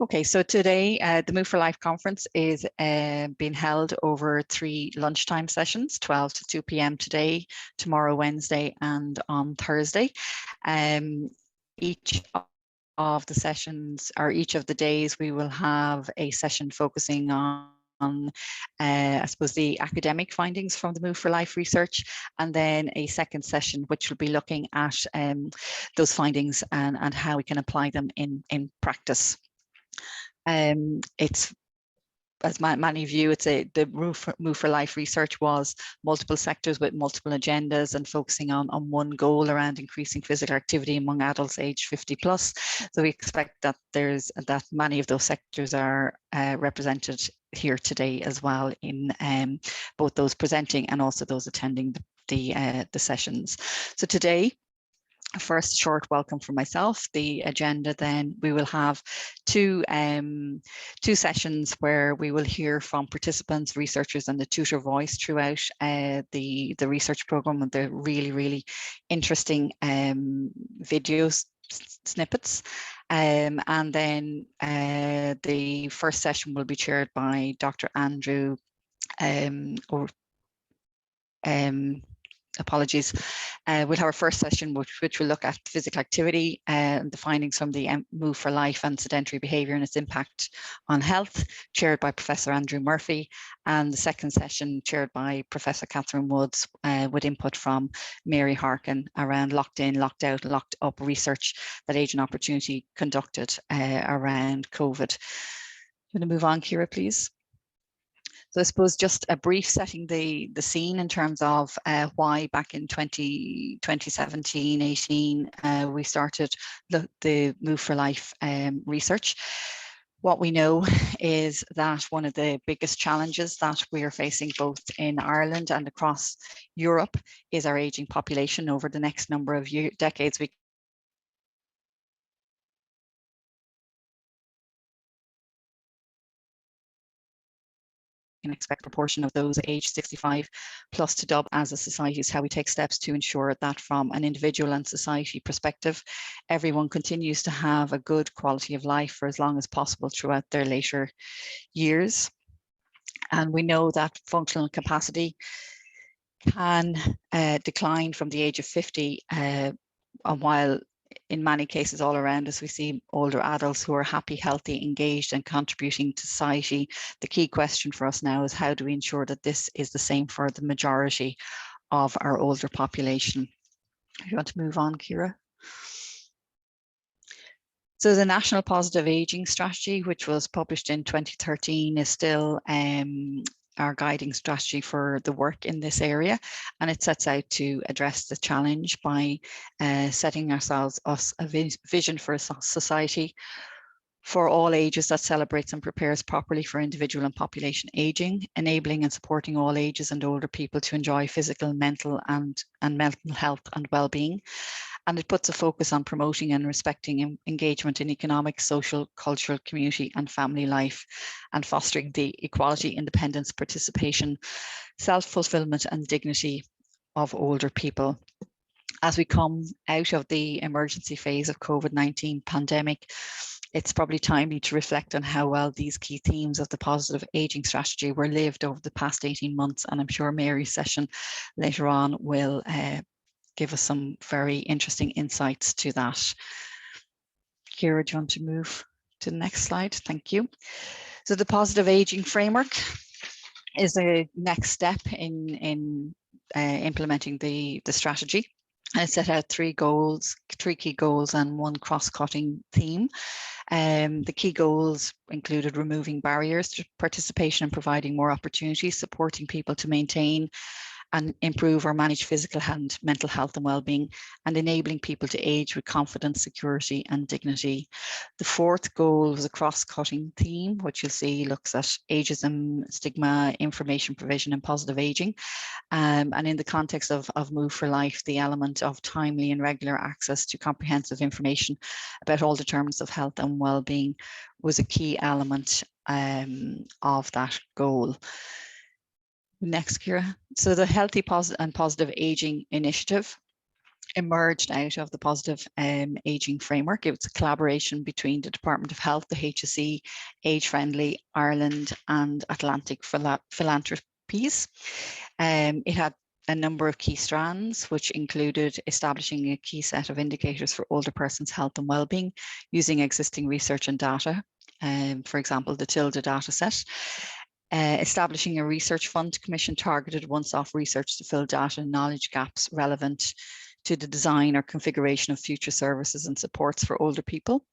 Okay, so today the Move for Life conference is being held over 3 lunchtime sessions, 12 to 2 p.m. today, tomorrow, Wednesday, and on Thursday. Each of the sessions, or each of the days, we will have a session focusing on I suppose the academic findings from the Move for Life research, and then a second session which will be looking at those findings and how we can apply them in practice. It's, as many of you, the Move for Life research was multiple sectors with multiple agendas and focusing on one goal around increasing physical activity among adults aged 50 plus. So we expect that that many of those sectors are represented here today as well, in both those presenting and also those attending the sessions. So today, first, short welcome from myself. The agenda, then we will have two sessions where we will hear from participants, researchers, and the tutor voice throughout the research program, and the really interesting videos snippets. And then the first session will be chaired by Dr. Andrew apologies. We'll have our first session which will look at physical activity and the findings from the Move for Life and sedentary behavior and its impact on health, chaired by Professor Andrew Murphy, and the second session chaired by Professor Catherine Woods, with input from Mary Harkin around locked in, locked out, locked up research that Age and Opportunity conducted around COVID. You want to move on, Ciara, please? So I suppose just a brief setting the scene in terms of why back in 2017, 18, we started the Move for Life research. What we know is that one of the biggest challenges that we are facing both in Ireland and across Europe is our ageing population. Over the next number of decades, we can expect proportion of those aged 65 plus to double. As a society, is how we take steps to ensure that from an individual and society perspective, everyone continues to have a good quality of life for as long as possible throughout their later years. And we know that functional capacity can decline from the age of 50, while in many cases all around us we see older adults who are happy, healthy, engaged and contributing to society. The key question for us now is how do we ensure that this is the same for the majority of our older population? If you want to move on, Ciara. So the National Positive Aging Strategy, which was published in 2013, is still our guiding strategy for the work in this area, and it sets out to address the challenge by setting ourselves a vision for a society for all ages that celebrates and prepares properly for individual and population aging, enabling and supporting all ages and older people to enjoy physical, mental and mental health and well-being. And it puts a focus on promoting and respecting engagement in economic, social, cultural, community and family life, and fostering the equality, independence, participation, self-fulfillment and dignity of older people. As we come out of the emergency phase of COVID-19 pandemic, it's probably timely to reflect on how well these key themes of the positive aging strategy were lived over the past 18 months. And I'm sure Mary's session later on will give us some very interesting insights to that. Ciara, do you want to move to the next slide? Thank you. So the positive aging framework is the next step in implementing the strategy. And it set out three key goals and one cross-cutting theme. The key goals included removing barriers to participation and providing more opportunities, supporting people to maintain and improve or manage physical and mental health and well-being, and enabling people to age with confidence, security and dignity. The fourth goal was a cross-cutting theme, which you'll see looks at ageism, stigma, information provision and positive aging. And in the context of Move for Life, the element of timely and regular access to comprehensive information about all determinants of health and well-being was a key element of that goal. Next, Ciara. So the Healthy and Positive Aging Initiative emerged out of the positive ageing framework. It was a collaboration between the Department of Health, the HSE, Age Friendly Ireland and Atlantic Philanthropies. It had a number of key strands, which included establishing a key set of indicators for older persons' health and well-being using existing research and data, for example, the TILDA data set. Establishing a research fund to commission targeted once-off research to fill data and knowledge gaps relevant to the design or configuration of future services and supports for older people.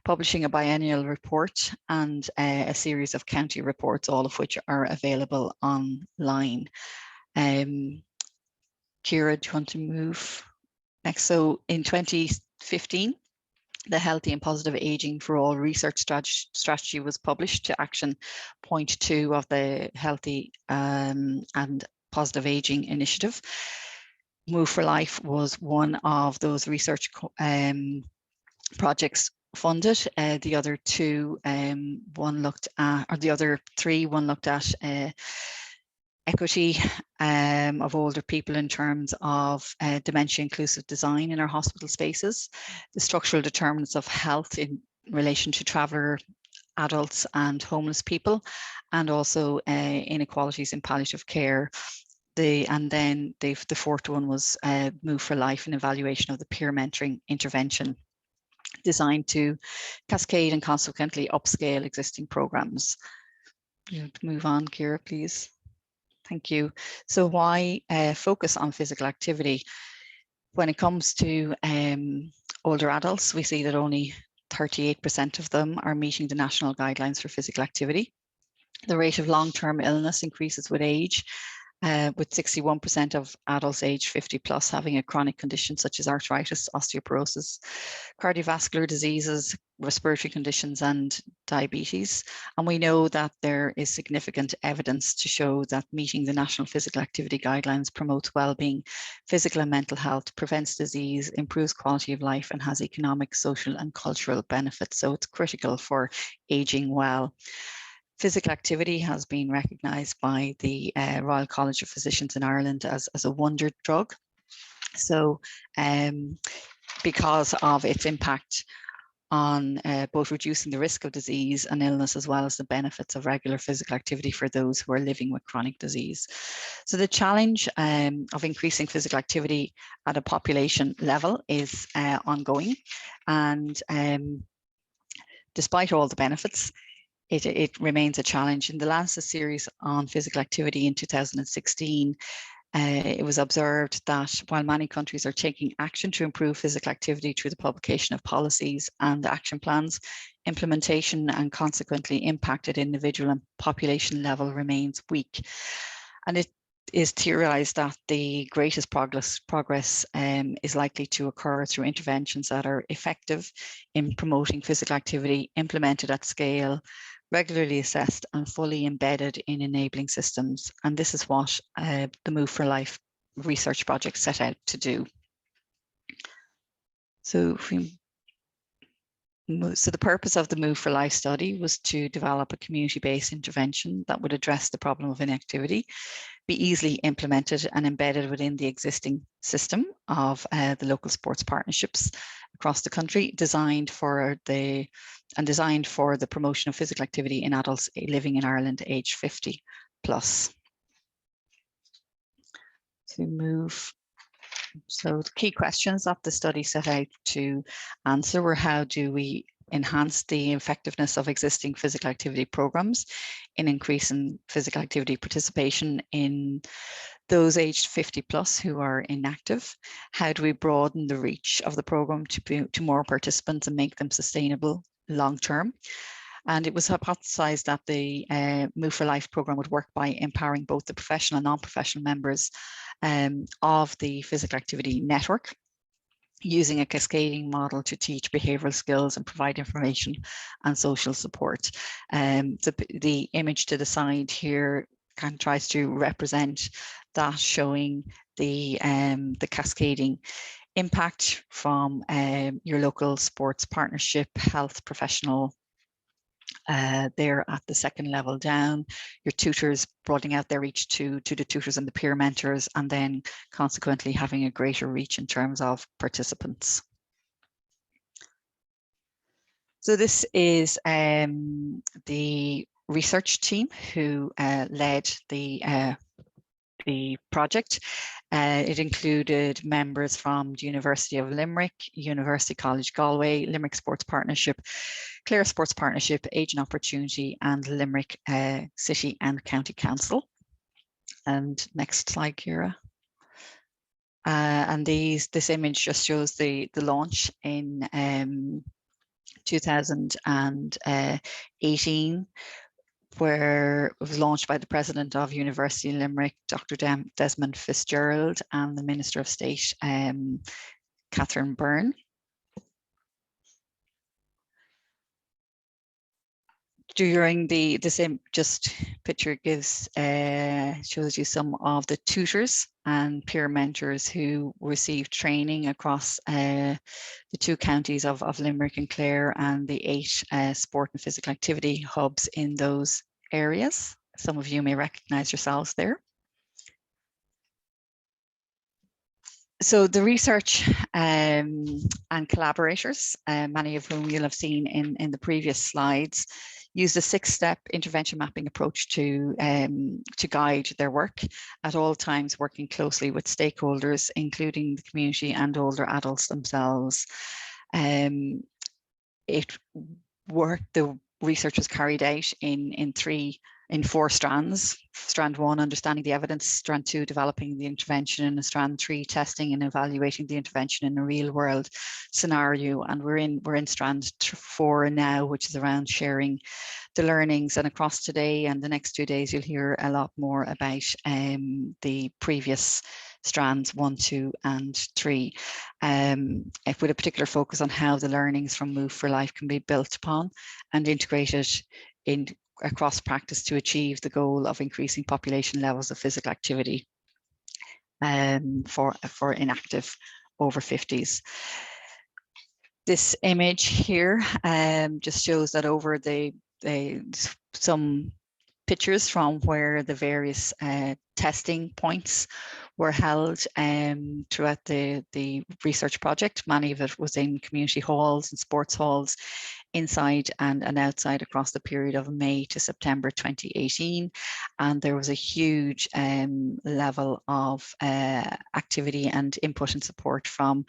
Publishing a biennial report and a series of county reports, all of which are available online. Ciara, do you want to move next? So in 2015, the Healthy and Positive Aging for All research strategy was published to action point 2 of the Healthy and Positive Aging initiative. Move for Life was one of those research projects funded. The other two, one looked at equity of older people in terms of dementia inclusive design in our hospital spaces, the structural determinants of health in relation to traveller adults and homeless people, and also inequalities in palliative care. And then the fourth one was Move for Life, an evaluation of the peer mentoring intervention designed to cascade and consequently upscale existing programs. Move on, Ciara, please. Thank you. So why focus on physical activity? When it comes to older adults, we see that only 38% of them are meeting the national guidelines for physical activity. The rate of long-term illness increases with age, with 61% of adults aged 50 plus having a chronic condition such as arthritis, osteoporosis, cardiovascular diseases, respiratory conditions, and diabetes. And we know that there is significant evidence to show that meeting the National Physical Activity Guidelines promotes well-being, physical and mental health, prevents disease, improves quality of life, and has economic, social, and cultural benefits. So it's critical for aging well. Physical activity has been recognised by the Royal College of Physicians in Ireland as a wonder drug. So because of its impact on both reducing the risk of disease and illness, as well as the benefits of regular physical activity for those who are living with chronic disease. So the challenge of increasing physical activity at a population level is ongoing. And despite all the benefits, it remains a challenge. In the Lancet series on physical activity in 2016, it was observed that while many countries are taking action to improve physical activity through the publication of policies and action plans, implementation and consequently impact at individual and population level remains weak. And it is theorized that the greatest progress is likely to occur through interventions that are effective in promoting physical activity, implemented at scale, regularly assessed and fully embedded in enabling systems. And this is what the Move for Life research project set out to do. So the purpose of the Move for Life study was to develop a community-based intervention that would address the problem of inactivity, be easily implemented and embedded within the existing system of the local sports partnerships across the country, designed for the promotion of physical activity in adults living in Ireland aged 50 plus. So the key questions that the study set out to answer were: how do we enhance the effectiveness of existing physical activity programs in increasing physical activity participation in those aged 50 plus who are inactive? How do we broaden the reach of the program to more participants and make them sustainable long term? And it was hypothesized that the Move for Life program would work by empowering both the professional and non-professional members of the physical activity network, using a cascading model to teach behavioural skills and provide information and social support. The image to the side here kind of tries to represent that, showing the cascading impact from your local sports partnership, health professional, there at the second level down, your tutors broadening out their reach to the tutors and the peer mentors, and then consequently having a greater reach in terms of participants. So this is the research team who led the project. It included members from the University of Limerick, University College Galway, Limerick Sports Partnership, Clare Sports Partnership, Age and Opportunity, and Limerick City and County Council. And next slide, Ciara. And this image just shows the launch in 2018, where it was launched by the President of University of Limerick, Dr. Desmond Fitzgerald, and the Minister of State, Catherine Byrne. During the same just picture gives shows you some of the tutors and peer mentors who received training across the 2 counties of Limerick and Clare, and the 8 sport and physical activity hubs in those areas. Some of you may recognize yourselves there. So the research and collaborators, many of whom you'll have seen in the previous slides, used a 6-step intervention mapping approach to guide their work, at all times working closely with stakeholders, including the community and older adults themselves. The research was carried out in 4 strands. Strand 1, understanding the evidence. Strand 2, developing the intervention. And strand 3, testing and evaluating the intervention in a real world scenario. And we're in strand 4 now, which is around sharing the learnings. And across today and the next 2 days, you'll hear a lot more about the previous strands 1, 2, and 3, with a particular focus on how the learnings from Move for Life can be built upon and integrated in across practice to achieve the goal of increasing population levels of physical activity for inactive over 50s. This image here just shows that over some pictures from where the various testing points were held throughout the research project. Many of it was in community halls and sports halls, inside and outside, across the period of May to September 2018. And there was a huge level of activity and input and support from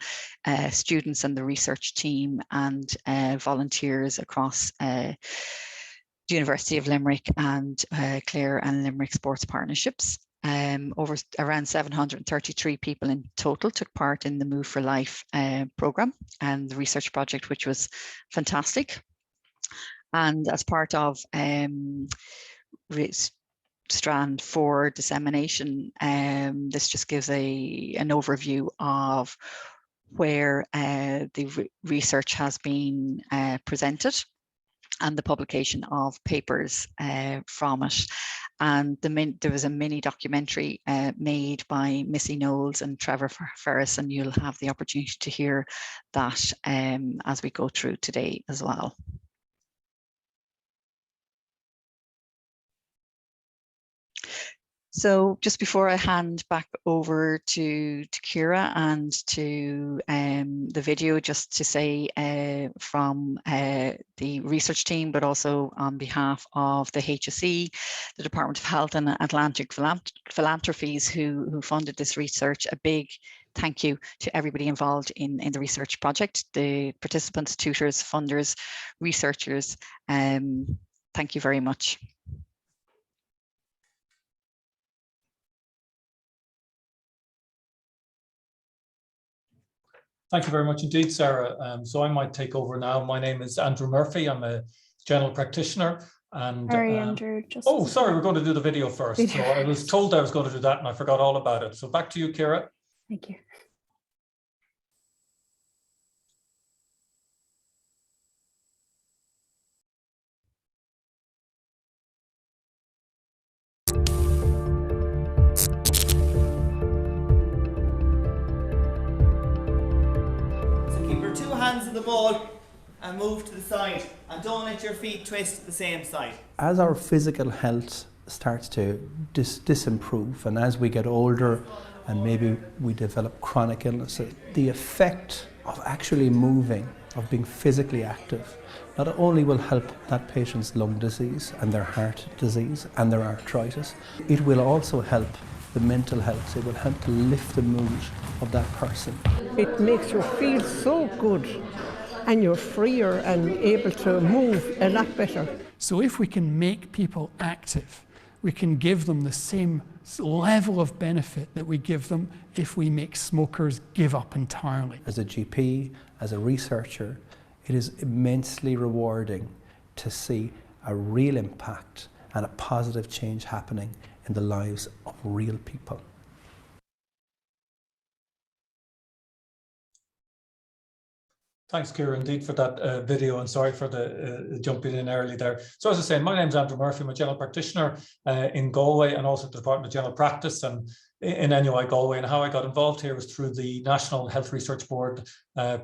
students and the research team and volunteers across the University of Limerick and Clare and Limerick Sports Partnerships. Over around 733 people in total took part in the Move for Life programme and the research project, which was fantastic. And as part of strand 4 dissemination, this just gives an overview of where the research has been presented and the publication of papers from it. And there was a mini documentary made by Missy Knowles and Trevor Ferris, and you'll have the opportunity to hear that as we go through today as well. So just before I hand back over to Ciara and to the video, just to say from the research team, but also on behalf of the HSE, the Department of Health and Atlantic Philanthropies who funded this research, a big thank you to everybody involved in the research project, the participants, tutors, funders, researchers. Thank you very much. Thank you very much indeed, Sarah. So I might take over now. My name is Andrew Murphy. I'm a general practitioner. And sorry, Andrew. Oh, sorry, we're going to do the video first. So I was told I was going to do that and I forgot all about it. So back to you, Ciara. Thank you. So keep your 2 hands on the ball and move to the side, and don't let your feet twist to the same side. As our physical health starts to disimprove, and as we get older and maybe we develop chronic illnesses, the effect of actually moving, of being physically active, not only will help that patient's lung disease and their heart disease and their arthritis, it will also help the mental health. It will help to lift the mood of that person. It makes you feel so good, and you're freer and able to move a lot better. So if we can make people active, we can give them the same level of benefit that we give them if we make smokers give up entirely. As a GP, as a researcher, it is immensely rewarding to see a real impact and a positive change happening in the lives of real people. Thanks, Ciara, indeed, for that video, and sorry for the jumping in early there. So as I was saying, my name is Andrew Murphy. I'm a general practitioner in Galway and also the Department of General Practice and in NUI Galway. And how I got involved here was through the National Health Research Board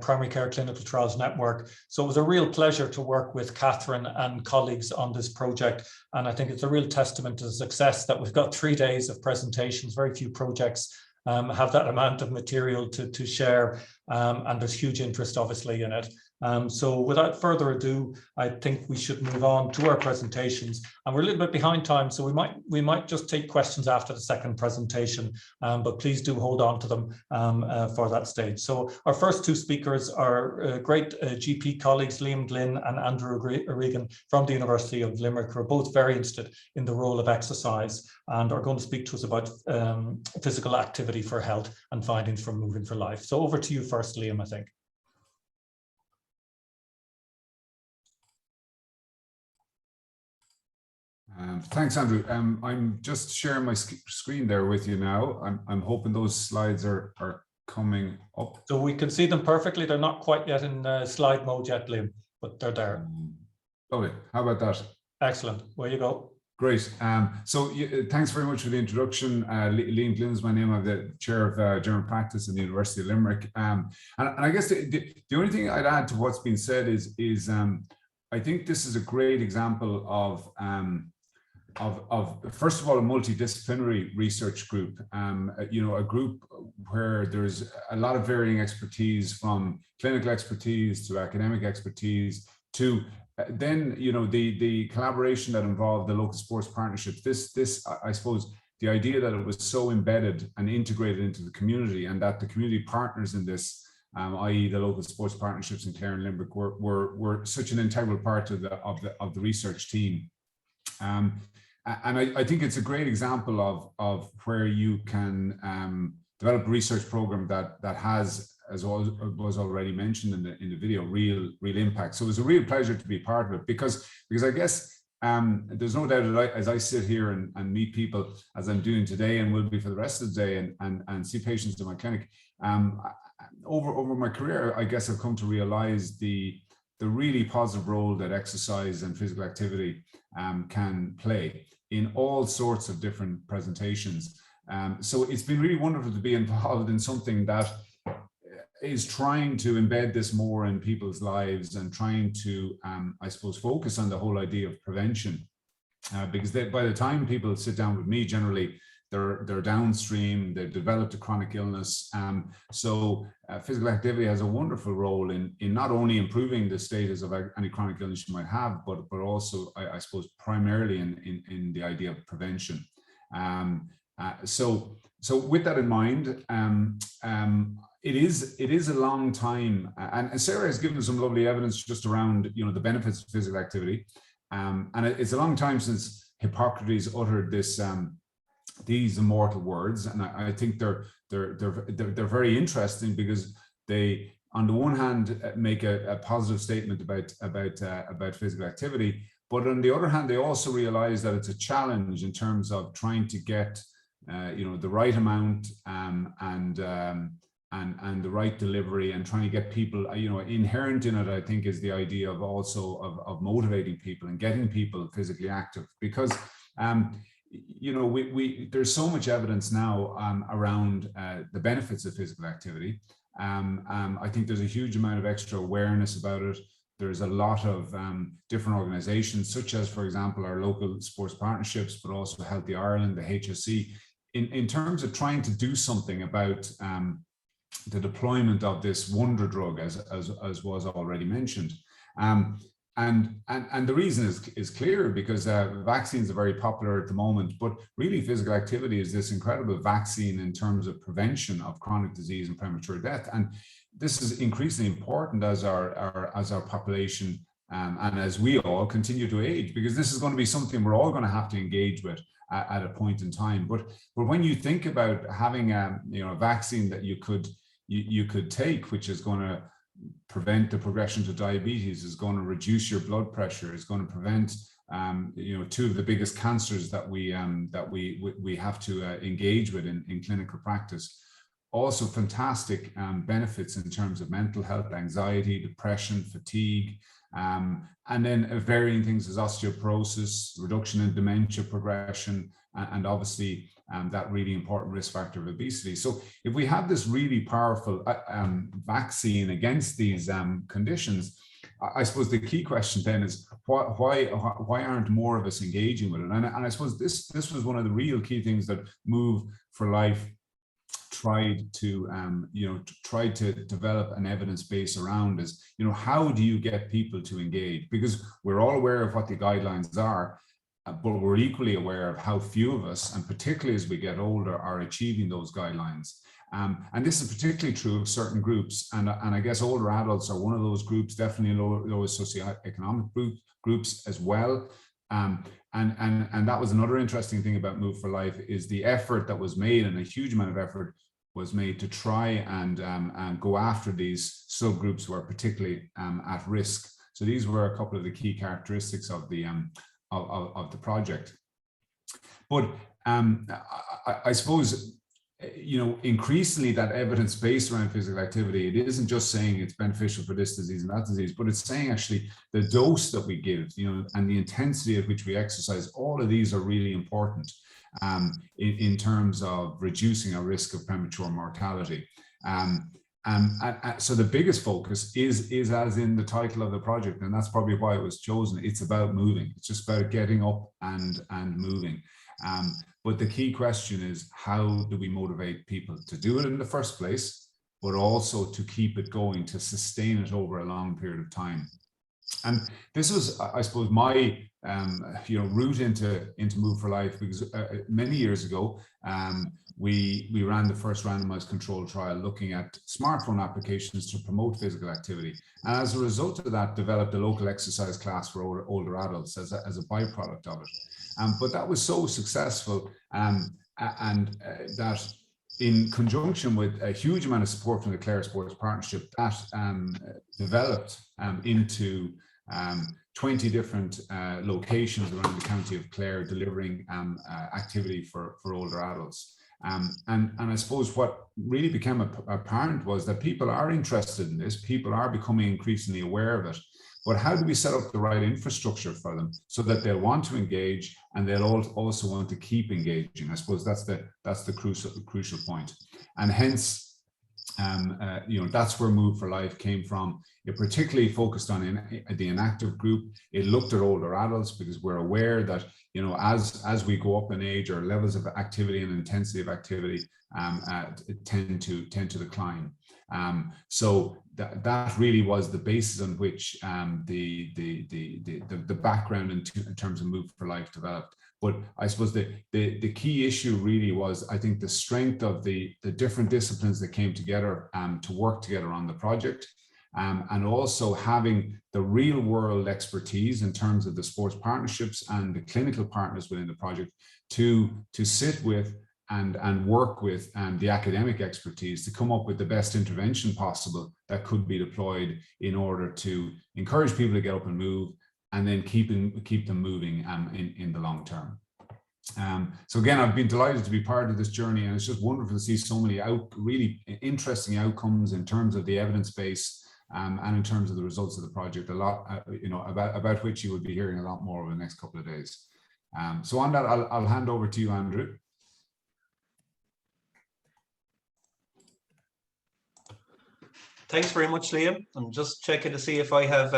Primary Care Clinical Trials Network. So it was a real pleasure to work with Catherine and colleagues on this project. And I think it's a real testament to the success that we've got 3 days of presentations. Very few projects have that amount of material to share, and there's huge interest obviously in it. So without further ado, I think we should move on to our presentations, and we're a little bit behind time, so we might just take questions after the second presentation, but please do hold on to them for that stage. So our first two speakers are great GP colleagues, Liam Glynn and Andrew Regan from the University of Limerick, who are both very interested in the role of exercise and are going to speak to us about physical activity for health and findings from Moving for Life. So over to you first, Liam, I think. Thanks, Andrew. I'm just sharing my screen there with you now. I'm hoping those slides are coming up. So we can see them perfectly. They're not quite yet in slide mode yet, Liam, but they're there. Lovely. How about that? Excellent. Where you go. Great. Thanks very much for the introduction. Liam Glynn is my name. I'm the chair of general practice in the University of Limerick. And I guess the only thing I'd add to what's been said is I think this is a great example of first of all, a multidisciplinary research group, a group where there's a lot of varying expertise, from clinical expertise to academic expertise to then, the collaboration that involved the local sports partnerships. This, I suppose, the idea that it was so embedded and integrated into the community, and that the community partners in this, i.e. the local sports partnerships in Clare and Limerick, were such an integral part of the research team. And I think it's a great example of where you can develop a research program that has, as was already mentioned in the video, real impact. So it was a real pleasure to be part of it, because I guess there's no doubt that as I sit here and meet people, as I'm doing today and will be for the rest of the day, and see patients in my clinic, over my career, I guess I've come to realize the really positive role that exercise and physical activity can play in all sorts of different presentations. So it's been really wonderful to be involved in something that is trying to embed this more in people's lives and trying to, I suppose, focus on the whole idea of prevention. Because by the time people sit down with me, generally, they're downstream, they've developed a chronic illness. So physical activity has a wonderful role in not only improving the status of any chronic illness you might have, but also, I suppose, primarily in the idea of prevention. So with that in mind, it is a long time, and Sarah has given us some lovely evidence just around the benefits of physical activity, and it's a long time since Hippocrates uttered these immortal words, and I think they're very interesting, because they, on the one hand, make a positive statement about physical activity, but on the other hand, they also realize that it's a challenge in terms of trying to get the right amount and the right delivery, and trying to get people, inherent in it, I think, is the idea of also of motivating people and getting people physically active, because there's so much evidence now around the benefits of physical activity. I think there's a huge amount of extra awareness about it. there's a lot of different organizations, such as, for example, our local sports partnerships, but also Healthy Ireland, the HSE, in terms of trying to do something about the deployment of this wonder drug, as was already mentioned. And the reason is clear, because vaccines are very popular at the moment, but really physical activity is this incredible vaccine in terms of prevention of chronic disease and premature death. And this is increasingly important as our population and as we all continue to age, because this is going to be something we're all going to have to engage with at a point in time. But when you think about having a vaccine that you could take, which is going to prevent the progression to diabetes, is going to reduce your blood pressure, is going to prevent two of the biggest cancers that we have to engage with in clinical practice. Also fantastic benefits in terms of mental health, anxiety, depression, fatigue, and then varying things as osteoporosis, reduction in dementia progression, and obviously that really important risk factor of obesity. So if we have this really powerful vaccine against these conditions, I suppose the key question then is why aren't more of us engaging with it? And I suppose this was one of the real key things that Move for Life tried to develop an evidence base around, is how do you get people to engage? Because we're all aware of what the guidelines are, but we're equally aware of how few of us, and particularly as we get older, are achieving those guidelines. And this is particularly true of certain groups, and I guess older adults are one of those groups, definitely lowest socioeconomic groups as well. And that was another interesting thing about Move for Life, is the effort that was made, and a huge amount of effort was made to try and go after these subgroups who are particularly at risk. So these were a couple of the key characteristics of the project. But I suppose, increasingly that evidence based around physical activity, it isn't just saying it's beneficial for this disease and that disease, but it's saying actually the dose that we give, and the intensity at which we exercise, all of these are really important in terms of reducing our risk of premature mortality. So the biggest focus is as in the title of the project, and that's probably why it was chosen. It's about moving. It's just about getting up and moving. But the key question is, how do we motivate people to do it in the first place, but also to keep it going, to sustain it over a long period of time? And this was, I suppose, my route into Move for Life, because many years ago, we ran the first randomized controlled trial looking at smartphone applications to promote physical activity. And as a result of that, developed a local exercise class for older adults as a byproduct of it. But that was so successful, that in conjunction with a huge amount of support from the Clare Sports Partnership, that developed into 20 different locations around the county of Clare, delivering activity for older adults. And I suppose what really became apparent was that people are interested in this, people are becoming increasingly aware of it, but how do we set up the right infrastructure for them so that they'll want to engage and they'll also want to keep engaging? I suppose that's the crucial point. And hence, that's where Move for Life came from. It particularly focused on the inactive group. It looked at older adults because we're aware that, as we go up in age, our levels of activity and intensity of activity tend to decline. So that really was the basis on which the background in terms of Move for Life developed. But I suppose the key issue really was, I think, the strength of the different disciplines that came together to work together on the project, and also having the real world expertise in terms of the sports partnerships and the clinical partners within the project to sit with and work with the academic expertise to come up with the best intervention possible that could be deployed in order to encourage people to get up and move, and then keep them moving in the long term. So again, I've been delighted to be part of this journey, and it's just wonderful to see so many really interesting outcomes in terms of the evidence base and in terms of the results of the project. A lot, about which you will be hearing a lot more over the next couple of days. So on that, I'll hand over to you, Andrew. Thanks very much, Liam. I'm just checking to see if I have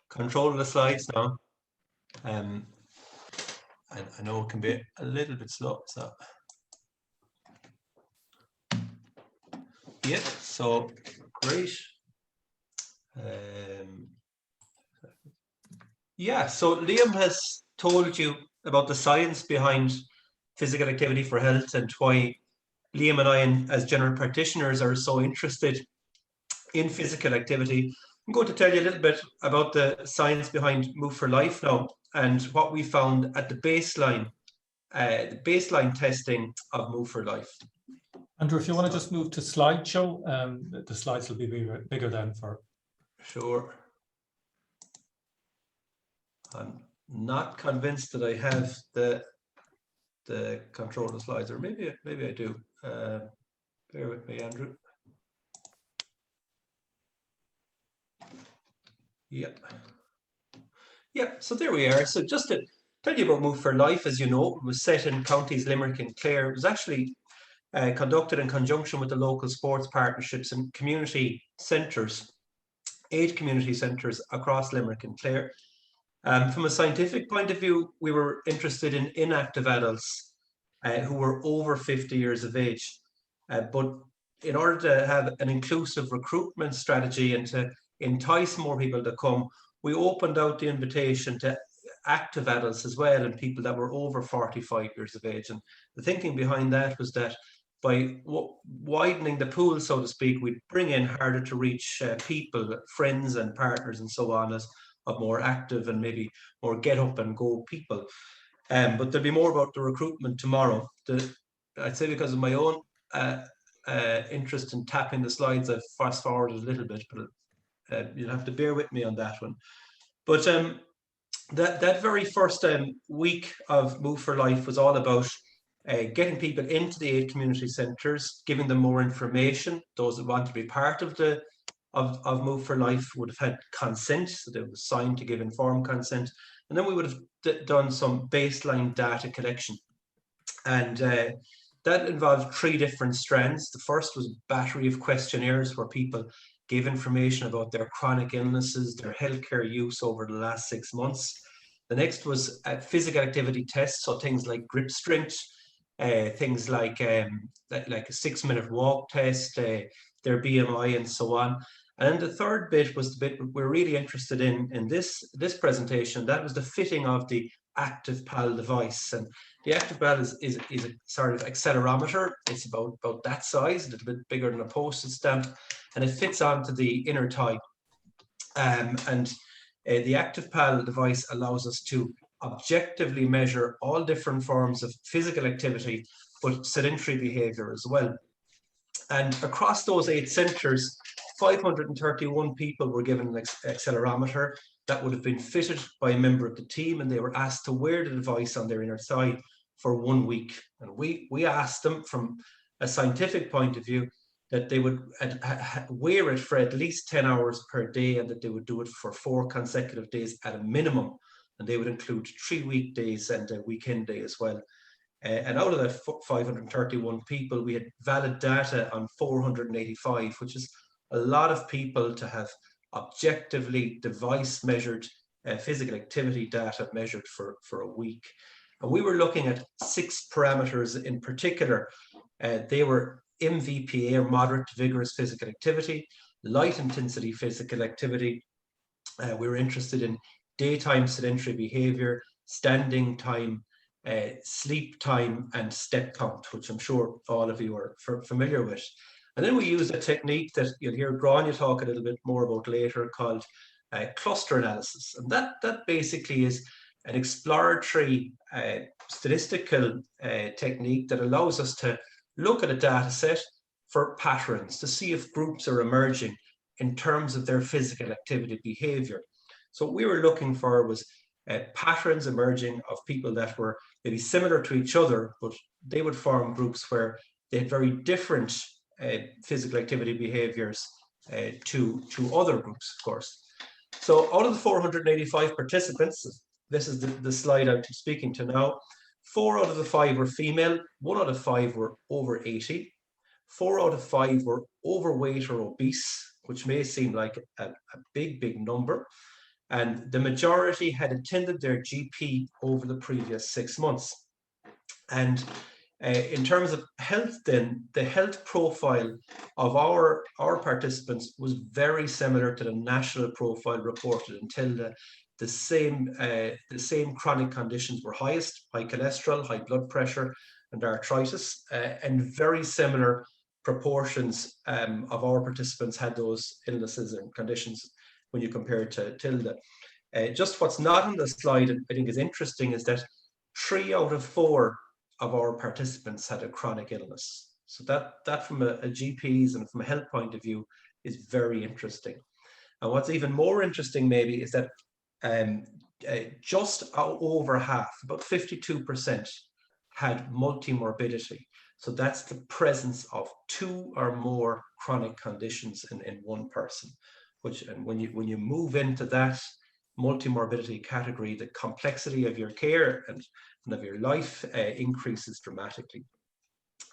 control of the slides now. I know it can be a little bit slow, so yeah, so great. Yeah, so Liam has told you about the science behind physical activity for health and why Liam and I, as general practitioners, are so interested in physical activity. I'm going to tell you a little bit about the science behind Move for Life now and what we found at the baseline testing of Move for Life. Andrew, if you want to just move to slideshow, the slides will be bigger then for. Sure. I'm not convinced that I have the control of the slides, or maybe I do. Bear with me, Andrew. Yep. Yep, so there we are. So just to tell you about Move for Life, as you know, it was set in counties Limerick and Clare. It was actually conducted in conjunction with the local sports partnerships and community centres, 8 community centres across Limerick and Clare. From a scientific point of view, we were interested in inactive adults who were over 50 years of age. But in order to have an inclusive recruitment strategy and to entice more people to come, we opened out the invitation to active adults as well and people that were over 45 years of age. And the thinking behind that was that by widening the pool, so to speak, we'd bring in harder to reach people, friends and partners and so on, as of more active and maybe more get up and go people. But there'll be more about the recruitment tomorrow. I'd say because of my own interest in tapping the slides, I've fast forwarded a little bit, but you'll have to bear with me on that one. But that very first week of Move for Life was all about getting people into the 8 community centres, giving them more information. Those that want to be part of the of Move for Life would have had consent, so they were signed to give informed consent, and then we would have done some baseline data collection, and that involved 3 different strands. The first was a battery of questionnaires where people gave information about their chronic illnesses, their healthcare use over the last 6 months. The next was physical activity tests, so things like grip strength, things like a 6-minute walk test, their BMI and so on. And then the third bit was the bit we're really interested in this presentation. That was the fitting of the ActivePal device. And the ActivePal is a sort of accelerometer. It's about that size, a little bit bigger than a postage stamp, and it fits onto the inner thigh. The ActivePal device allows us to objectively measure all different forms of physical activity, but sedentary behavior as well. And across those 8 centres, 531 people were given an accelerometer that would have been fitted by a member of the team, and they were asked to wear the device on their inner thigh for 1 week. And we asked them from a scientific point of view that they would wear it for at least 10 hours per day, and that they would do it for 4 consecutive days at a minimum. And they would include 3 weekdays and a weekend day as well. And out of the 531 people, we had valid data on 485, which is a lot of people to have objectively device measured physical activity data measured for a week. And we were looking at 6 parameters in particular. They were MVPA, or moderate to vigorous physical activity, light intensity physical activity. We were interested in daytime sedentary behavior, standing time, sleep time, and step count, which I'm sure all of you are familiar with. And then we used a technique that you'll hear Grainne talk a little bit more about later, called cluster analysis. And that basically is an exploratory statistical technique that allows us to look at a data set for patterns to see if groups are emerging in terms of their physical activity behavior. So what we were looking for was patterns emerging of people that were maybe similar to each other, but they would form groups where they had very different physical activity behaviors to other groups, of course. So out of the 485 participants, this is the slide I'm speaking to now, 4 out of the 5 were female, 1 out of 5 were over 80. 4 out of 5 were overweight or obese, which may seem like a big number. And the majority had attended their GP over the previous 6 months. And in terms of health, then the health profile of our participants was very similar to the national profile reported until the same chronic conditions were highest: high cholesterol, high blood pressure, and arthritis, and very similar proportions of our participants had those illnesses and conditions when you compare it to Tilda. Just what's not on the slide, I think, is interesting, is that 3 out of 4 of our participants had a chronic illness. So that from a GP's and from a health point of view is very interesting. And what's even more interesting maybe is that just over half, about 52%, had multimorbidity. So that's the presence of 2 or more chronic conditions in one person. And when you move into that multimorbidity category, the complexity of your care and of your life increases dramatically.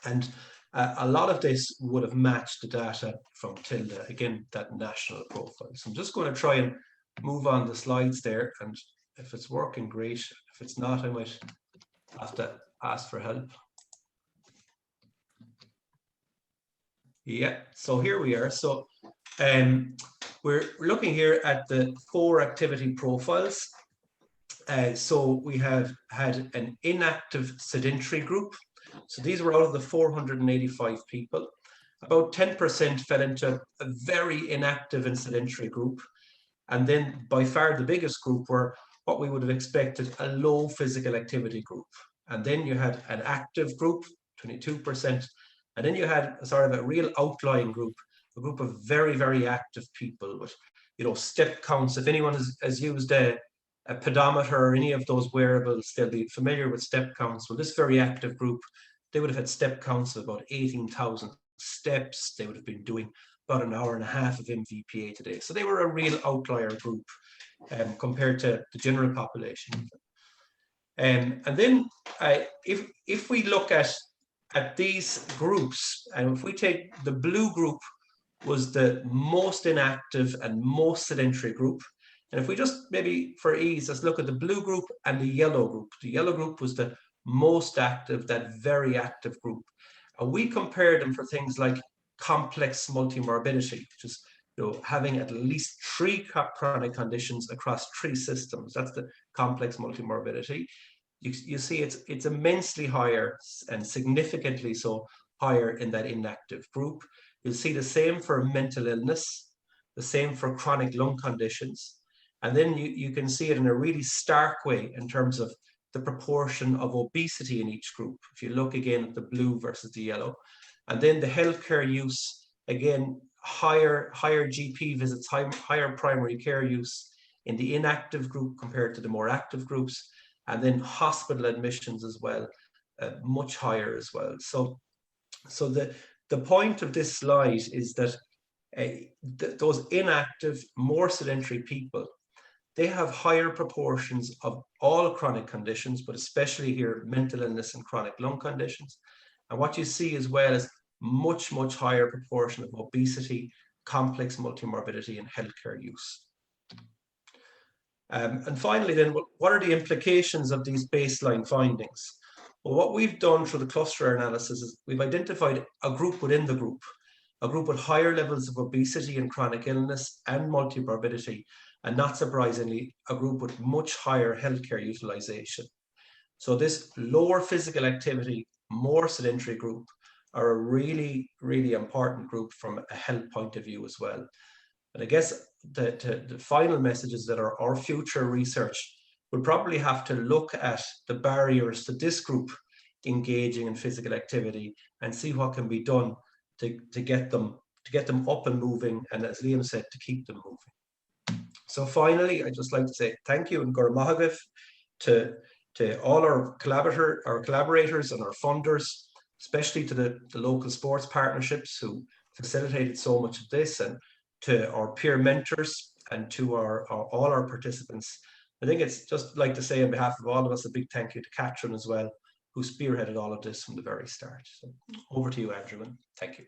And a lot of this would have matched the data from Tilda, again, that national profile. So I'm just going to try and move on the slides there, and if it's working, great. If it's not, I might have to ask for help. Yeah, so here we are. So we're looking here at the 4 activity profiles. So we have had an inactive sedentary group. So these were out of the 485 people. About 10% fell into a very inactive and sedentary group. And then by far the biggest group were what we would have expected, a low physical activity group. And then you had an active group, 22%. And then you had sort of a real outlying group, a group of very active people with, step counts. If anyone has used a pedometer or any of those wearables, they'll be familiar with step counts. Well, this very active group, they would have had step counts of about 18,000 steps. They would have been doing about an hour and a half of MVPA today. So they were a real outlier group compared to the general population. And then if we look at these groups, and if we take the blue group was the most inactive and most sedentary group. And if we just maybe for ease, let's look at the blue group and the yellow group. The yellow group was the most active, that very active group. And we compared them for things like complex multimorbidity, which is having at least 3 chronic conditions across 3 systems. That's the complex multimorbidity. You see it's immensely higher and significantly so higher in that inactive group. You'll see the same for mental illness, the same for chronic lung conditions. And then you can see it in a really stark way in terms of the proportion of obesity in each group. If you look again at the blue versus the yellow. And then the healthcare use, again, higher GP visits, higher primary care use in the inactive group compared to the more active groups. And then hospital admissions as well, much higher as well. So the point of this slide is that those inactive, more sedentary people, they have higher proportions of all chronic conditions, but especially here, mental illness and chronic lung conditions. And what you see as well is much higher proportion of obesity, complex multimorbidity, and healthcare use. And finally then, what are the implications of these baseline findings? Well, what we've done through the cluster analysis is we've identified a group within the group, a group with higher levels of obesity and chronic illness and multimorbidity, and not surprisingly, a group with much higher healthcare utilization. So this lower physical activity, more sedentary group are a really important group from a health point of view as well. And I guess the final message is that our future research will probably have to look at the barriers to this group engaging in physical activity and see what can be done to get them up and moving, and as Liam said, to keep them moving. So finally, I'd just like to say thank you and Gormahagif to all our collaborators and our funders, especially to the local sports partnerships who facilitated so much of this, and to our peer mentors and to all our participants. I think it's just like to say on behalf of all of us a big thank you to Catherine as well, who spearheaded all of this from the very start. So over to you, Andrew, and thank you.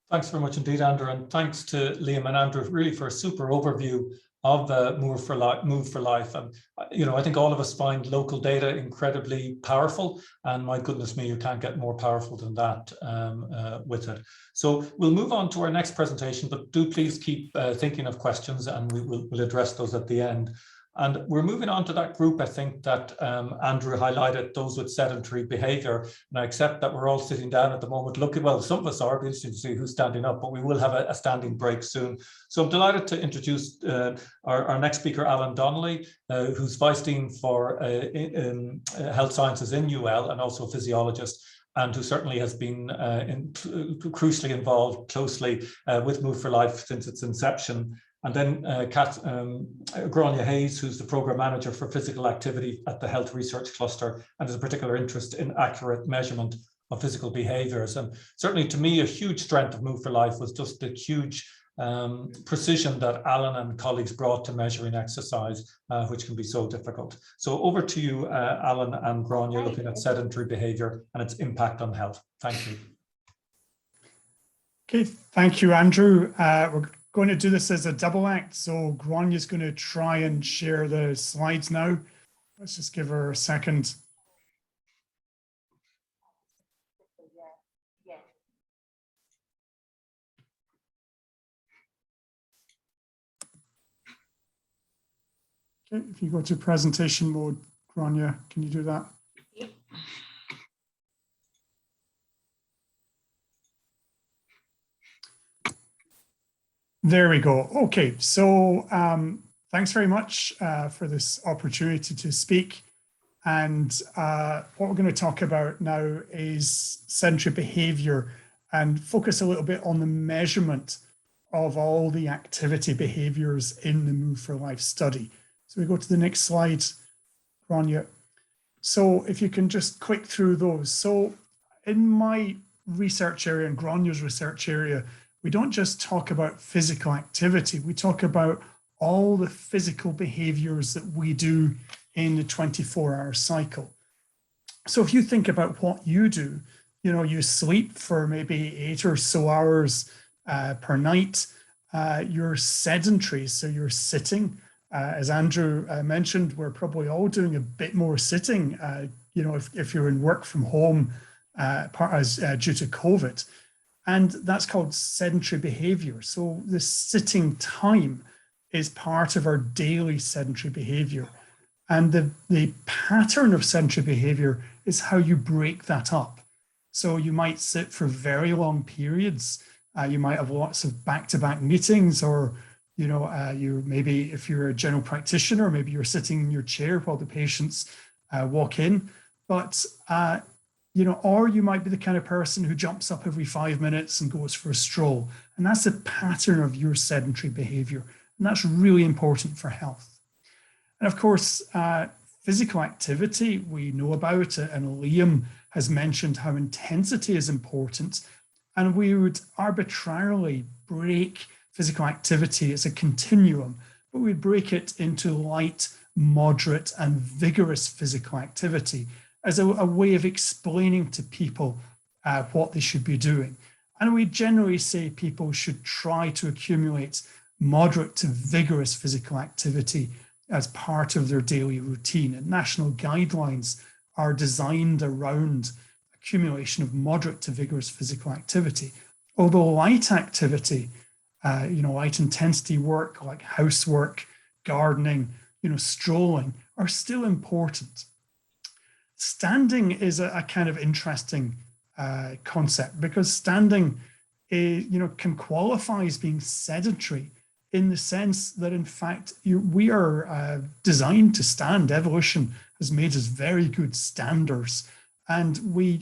Thanks very much indeed, Andrew, and thanks to Liam and Andrew really for a super overview of the Move for Life. And I think all of us find local data incredibly powerful, and my goodness me, you can't get more powerful than that with it. So we'll move on to our next presentation, but do please keep thinking of questions, and we'll address those at the end. And we're moving on to that group, I think, that Andrew highlighted, those with sedentary behavior. And I accept that we're all sitting down at the moment looking, well, some of us are, be interested to see who's standing up, but we will have a standing break soon. So I'm delighted to introduce our next speaker, Alan Donnelly, who's Vice Dean for Health Sciences in UL and also a physiologist, and who certainly has been crucially involved closely with Move for Life since its inception. And then Grainne Hayes, who's the Programme Manager for Physical Activity at the Health Research Cluster, and has a particular interest in accurate measurement of physical behaviours. And certainly to me, a huge strength of Move for Life was just the huge precision that Alan and colleagues brought to measuring exercise, which can be so difficult. So over to you, Alan and Grainne, looking at sedentary behaviour and its impact on health. Thank you. Okay, thank you, Andrew. We're going to do this as a double act. So Grainne is going to try and share the slides now. Let's just give her a second. Okay, if you go to presentation mode, Grainne, can you do that? Yep. There we go. Okay, so thanks very much for this opportunity to speak. And what we're going to talk about now is sedentary behavior and focus a little bit on the measurement of all the activity behaviors in the Move for Life study. So we go to the next slide, Grainne. So if you can just click through those. So in my research area and Grainne's research area, we don't just talk about physical activity, we talk about all the physical behaviors that we do in the 24-hour cycle. So if you think about what you do, you sleep for maybe 8 or so hours per night. You're sedentary, so you're sitting. As Andrew mentioned, we're probably all doing a bit more sitting, if you're in work from home due to COVID. And that's called sedentary behavior. So the sitting time is part of our daily sedentary behavior. And the pattern of sedentary behavior is how you break that up. So you might sit for very long periods. You might have lots of back-to-back meetings, or you maybe, if you're a general practitioner, maybe you're sitting in your chair while the patients walk in. But or you might be the kind of person who jumps up every 5 minutes and goes for a stroll. And that's a pattern of your sedentary behavior. And that's really important for health. And of course, physical activity, we know about it, and Liam has mentioned how intensity is important. And we would arbitrarily break physical activity as a continuum, but we'd break it into light, moderate, and vigorous physical activity as a way of explaining to people what they should be doing. And we generally say people should try to accumulate moderate to vigorous physical activity as part of their daily routine. And national guidelines are designed around accumulation of moderate to vigorous physical activity. Although light activity, light intensity work like housework, gardening, strolling are still important. Standing is a kind of interesting concept, because standing can qualify as being sedentary in the sense that, in fact, we are designed to stand. Evolution has made us very good standers, and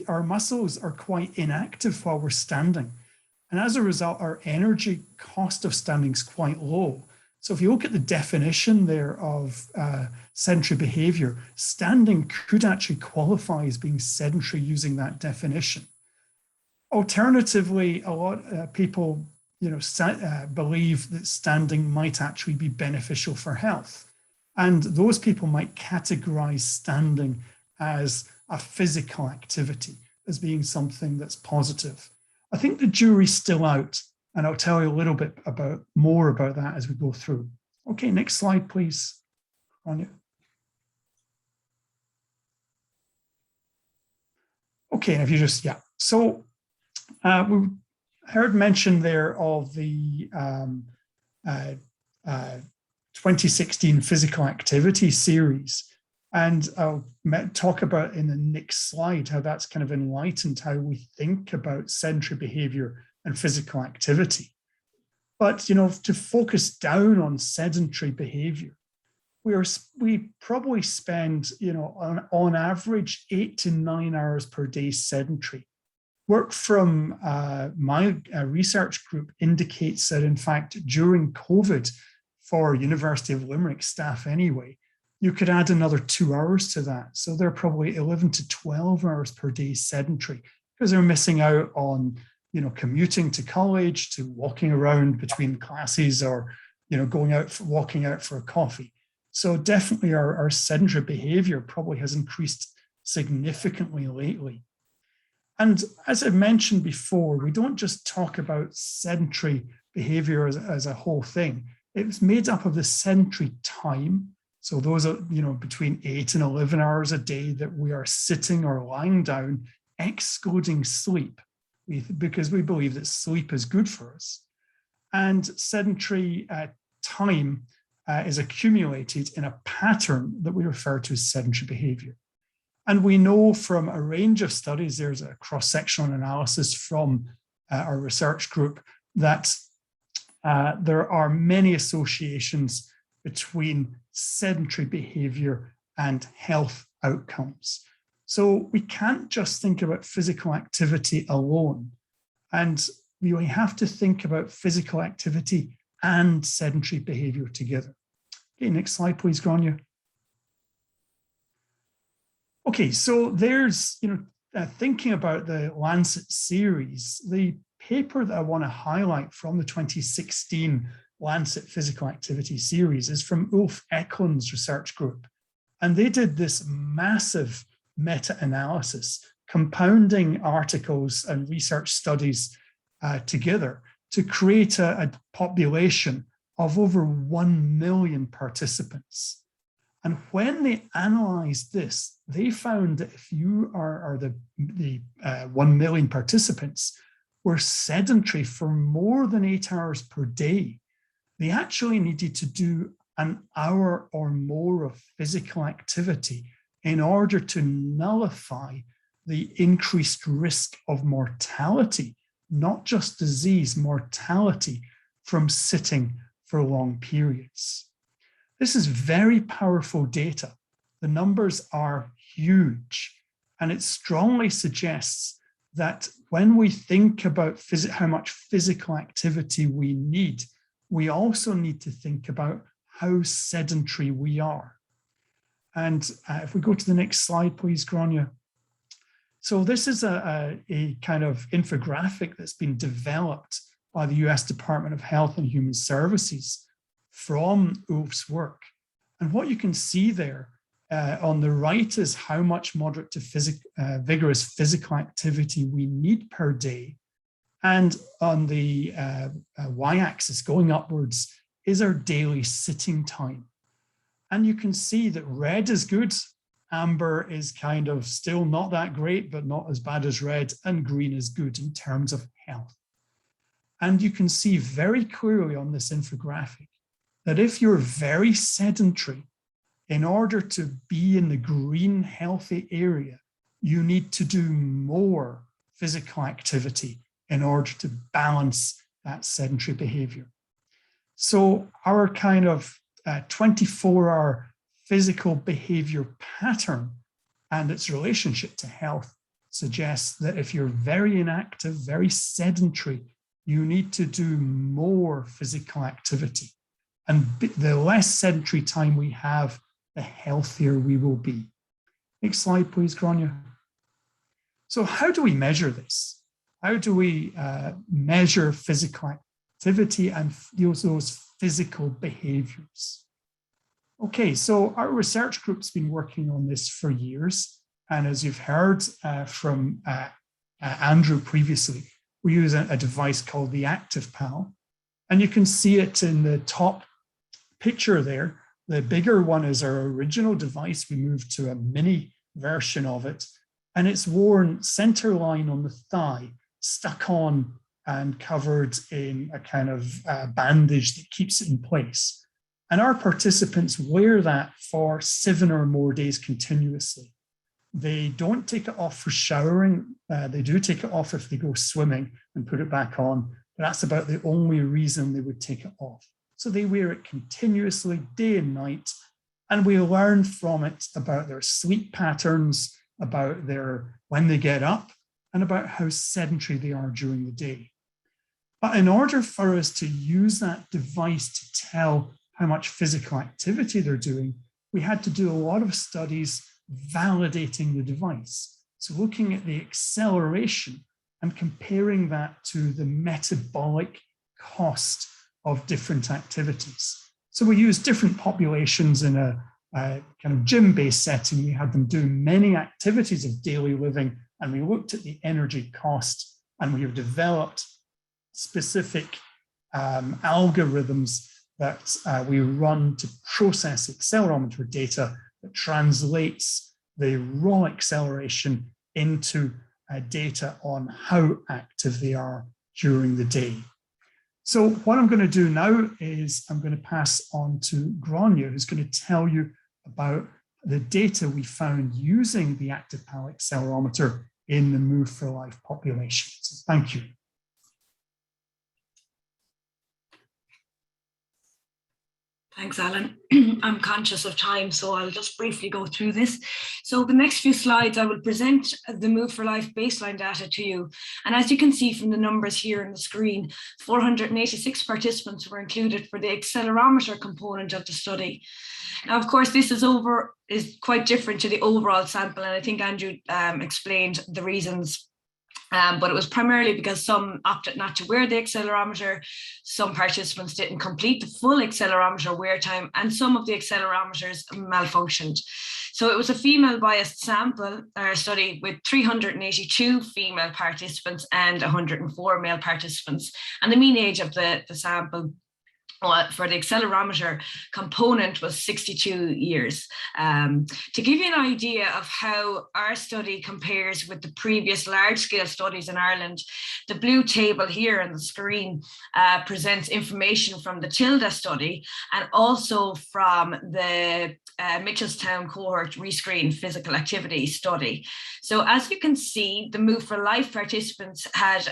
our muscles are quite inactive while we're standing. And as a result, our energy cost of standing is quite low. So if you look at the definition there of sedentary behavior, standing could actually qualify as being sedentary using that definition. Alternatively, a lot of people believe that standing might actually be beneficial for health. And those people might categorize standing as a physical activity as being something that's positive. I think the jury's still out, and I'll tell you a little bit more about that as we go through. Okay, next slide, please. Anya. Okay, and if you just, yeah. So we heard mention there of the 2016 physical activity series. And I'll talk about in the next slide how that's kind of enlightened how we think about sedentary behavior and physical activity. But, you know, to focus down on sedentary behavior, we probably spend, you know, on average 8 to 9 hours per day sedentary. Work from my research group indicates that, in fact, during COVID, for University of Limerick staff anyway, you could add another 2 hours to that. So they're probably 11 to 12 hours per day sedentary because they're missing out on, you know, commuting to college, to walking around between classes, or, you know, going out, walking out for a coffee. So definitely our sedentary behavior probably has increased significantly lately. And as I mentioned before, we don't just talk about sedentary behavior as a whole thing. It's made up of the sedentary time. So those are, you know, between 8 and 11 hours a day that we are sitting or lying down, excluding sleep, because we believe that sleep is good for us. And sedentary time is accumulated in a pattern that we refer to as sedentary behavior. And we know from a range of studies, there's a cross-sectional analysis from our research group, that there are many associations between sedentary behavior and health outcomes. So we can't just think about physical activity alone. And we have to think about physical activity and sedentary behavior together. Okay, next slide, please, Grainne. Okay, so there's, you know, thinking about the Lancet series, the paper that I want to highlight from the 2016 Lancet Physical Activity series is from Ulf Eklund's research group. And they did this massive meta-analysis, compounding articles and research studies together to create a population of over 1 million participants. And when they analyzed this, they found that if you are the 1 million participants were sedentary for more than 8 hours per day, they actually needed to do an hour or more of physical activity in order to nullify the increased risk of mortality, not just disease, mortality from sitting for long periods. This is very powerful data. The numbers are huge, and it strongly suggests that when we think about how much physical activity we need, we also need to think about how sedentary we are. And if we go to the next slide, please, Grainne. So this is a kind of infographic that's been developed by the US Department of Health and Human Services from Ulf's work. And what you can see there on the right is how much moderate to vigorous physical activity we need per day. And on the y-axis going upwards is our daily sitting time. And you can see that red is good, amber is kind of still not that great, but not as bad as red, and green is good in terms of health. And you can see very clearly on this infographic that if you're very sedentary, in order to be in the green, healthy area, you need to do more physical activity in order to balance that sedentary behavior. So our kind of 24-hour physical behavior pattern and its relationship to health suggests that if you're very inactive, very sedentary, you need to do more physical activity. And the less sedentary time we have, the healthier we will be. Next slide, please, Grainne. So how do we measure this? How do we measure physical activity and those physical behaviors? Okay, so our research group's been working on this for years. And as you've heard from Andrew previously, we use a device called the PAfH. And you can see it in the top picture there. The bigger one is our original device. We moved to a mini version of it, and it's worn center line on the thigh, stuck on and covered in a kind of bandage that keeps it in place. And our participants wear that for 7 or more days continuously. They don't take it off for showering. They do take it off if they go swimming and put it back on. But that's about the only reason they would take it off. So they wear it continuously, day and night, and we learn from it about their sleep patterns, about when they get up, and about how sedentary they are during the day. But in order for us to use that device to tell how much physical activity they're doing, we had to do a lot of studies validating the device. So looking at the acceleration and comparing that to the metabolic cost of different activities. So we used different populations in a kind of gym-based setting. We had them do many activities of daily living, and we looked at the energy cost, and we have developed specific algorithms that we run to process accelerometer data that translates the raw acceleration into data on how active they are during the day. So what I'm going to do now is I'm going to pass on to Grainne, who's going to tell you about the data we found using the PAfH accelerometer in the Move for Life population. So thank you. Thanks, Alan. I'm conscious of time, so I'll just briefly go through this. So the next few slides, I will present the Move for Life baseline data to you. And as you can see from the numbers here on the screen, 486 participants were included for the accelerometer component of the study. Now, of course, this is quite different to the overall sample, and I think Andrew explained the reasons. But it was primarily because some opted not to wear the accelerometer, some participants didn't complete the full accelerometer wear time, and some of the accelerometers malfunctioned. So it was a female biased sample study with 382 female participants and 104 male participants. And the mean age of the sample for the accelerometer component was 62 years. To give you an idea of how our study compares with the previous large-scale studies in Ireland, the blue table here on the screen presents information from the TILDA study and also from the Mitchelstown Cohort Rescreen Physical Activity study. So as you can see, the Move for Life participants had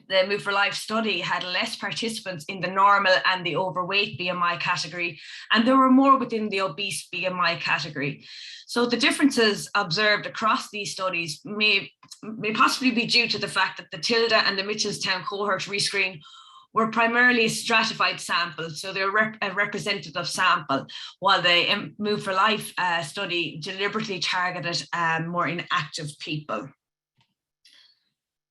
the Move for Life study had less participants in the normal and the overweight BMI category, and there were more within the obese BMI category. So the differences observed across these studies may possibly be due to the fact that the TILDA and the Mitchelstown Cohort Rescreen were primarily a stratified sample, so they're a representative sample, while the Move for Life study deliberately targeted more inactive people.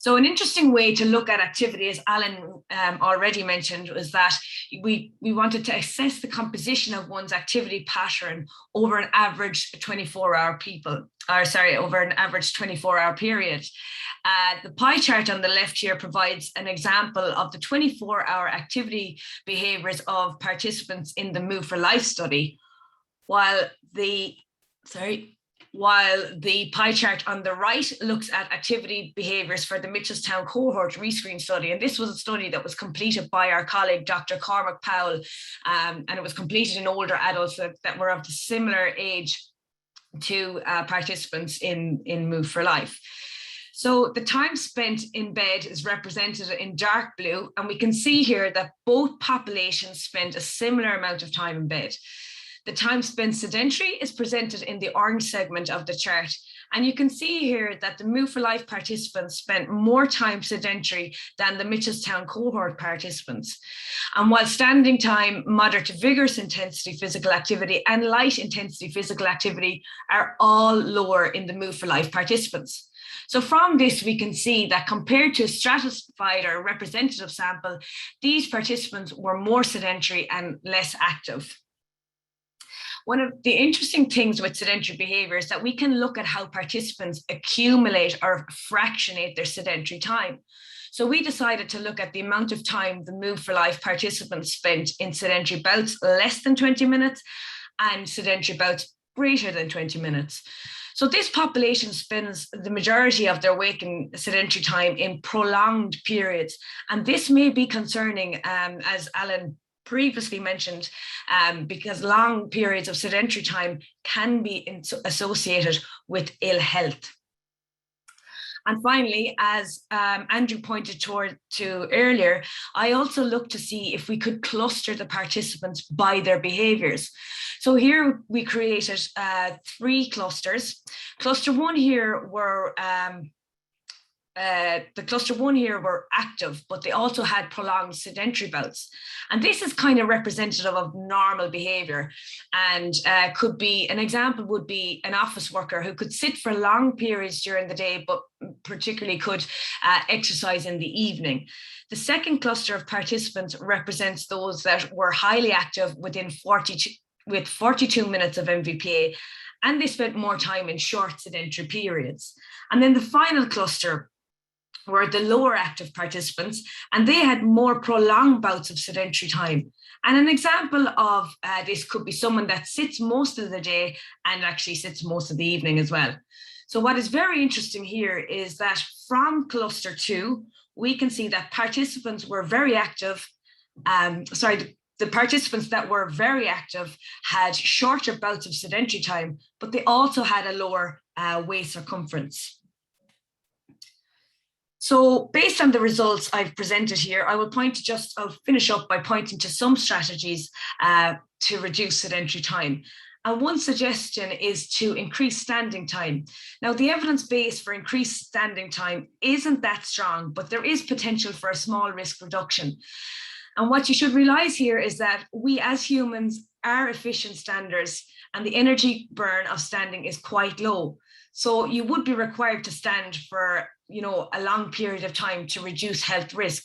So an interesting way to look at activity, as Alan already mentioned, was that we wanted to assess the composition of one's activity pattern over an average 24-hour period. The pie chart on the left here provides an example of the 24-hour activity behaviors of participants in the Move for Life study, while the pie chart on the right looks at activity behaviours for the Mitchelstown Cohort Rescreen study. And this was a study that was completed by our colleague, Dr. Cormac Powell, and it was completed in older adults that were of the similar age to participants in Move for Life. So the time spent in bed is represented in dark blue, and we can see here that both populations spend a similar amount of time in bed. The time spent sedentary is presented in the orange segment of the chart. And you can see here that the Move for Life participants spent more time sedentary than the Mitchelstown Cohort participants. And while standing time, moderate to vigorous intensity physical activity and light intensity physical activity are all lower in the Move for Life participants. So from this, we can see that compared to a stratified or representative sample, these participants were more sedentary and less active. One of the interesting things with sedentary behavior is that we can look at how participants accumulate or fractionate their sedentary time. So we decided to look at the amount of time the Move for Life participants spent in sedentary bouts less than 20 minutes and sedentary bouts greater than 20 minutes. So this population spends the majority of their waking sedentary time in prolonged periods. And this may be concerning, as Alan previously mentioned, because long periods of sedentary time can be associated with ill health. And finally, as Andrew pointed to earlier, I also looked to see if we could cluster the participants by their behaviours. So here we created 3 clusters. Cluster one here were active, but they also had prolonged sedentary bouts. And this is kind of representative of normal behavior, and could be, an example would be an office worker who could sit for long periods during the day, but particularly could exercise in the evening. The second cluster of participants represents those that were highly active within 42 minutes of MVPA, and they spent more time in short sedentary periods. And then the final cluster were the lower active participants, and they had more prolonged bouts of sedentary time. And an example of this could be someone that sits most of the day and actually sits most of the evening as well. So what is very interesting here is that from cluster 2, we can see that participants were very active. The participants that were very active had shorter bouts of sedentary time, but they also had a lower waist circumference. So based on the results I've presented here, I'll finish up by pointing to some strategies to reduce sedentary time. And one suggestion is to increase standing time. Now, the evidence base for increased standing time isn't that strong, but there is potential for a small risk reduction. And what you should realize here is that we as humans are efficient standers, and the energy burn of standing is quite low. So you would be required to stand for, a long period of time to reduce health risk.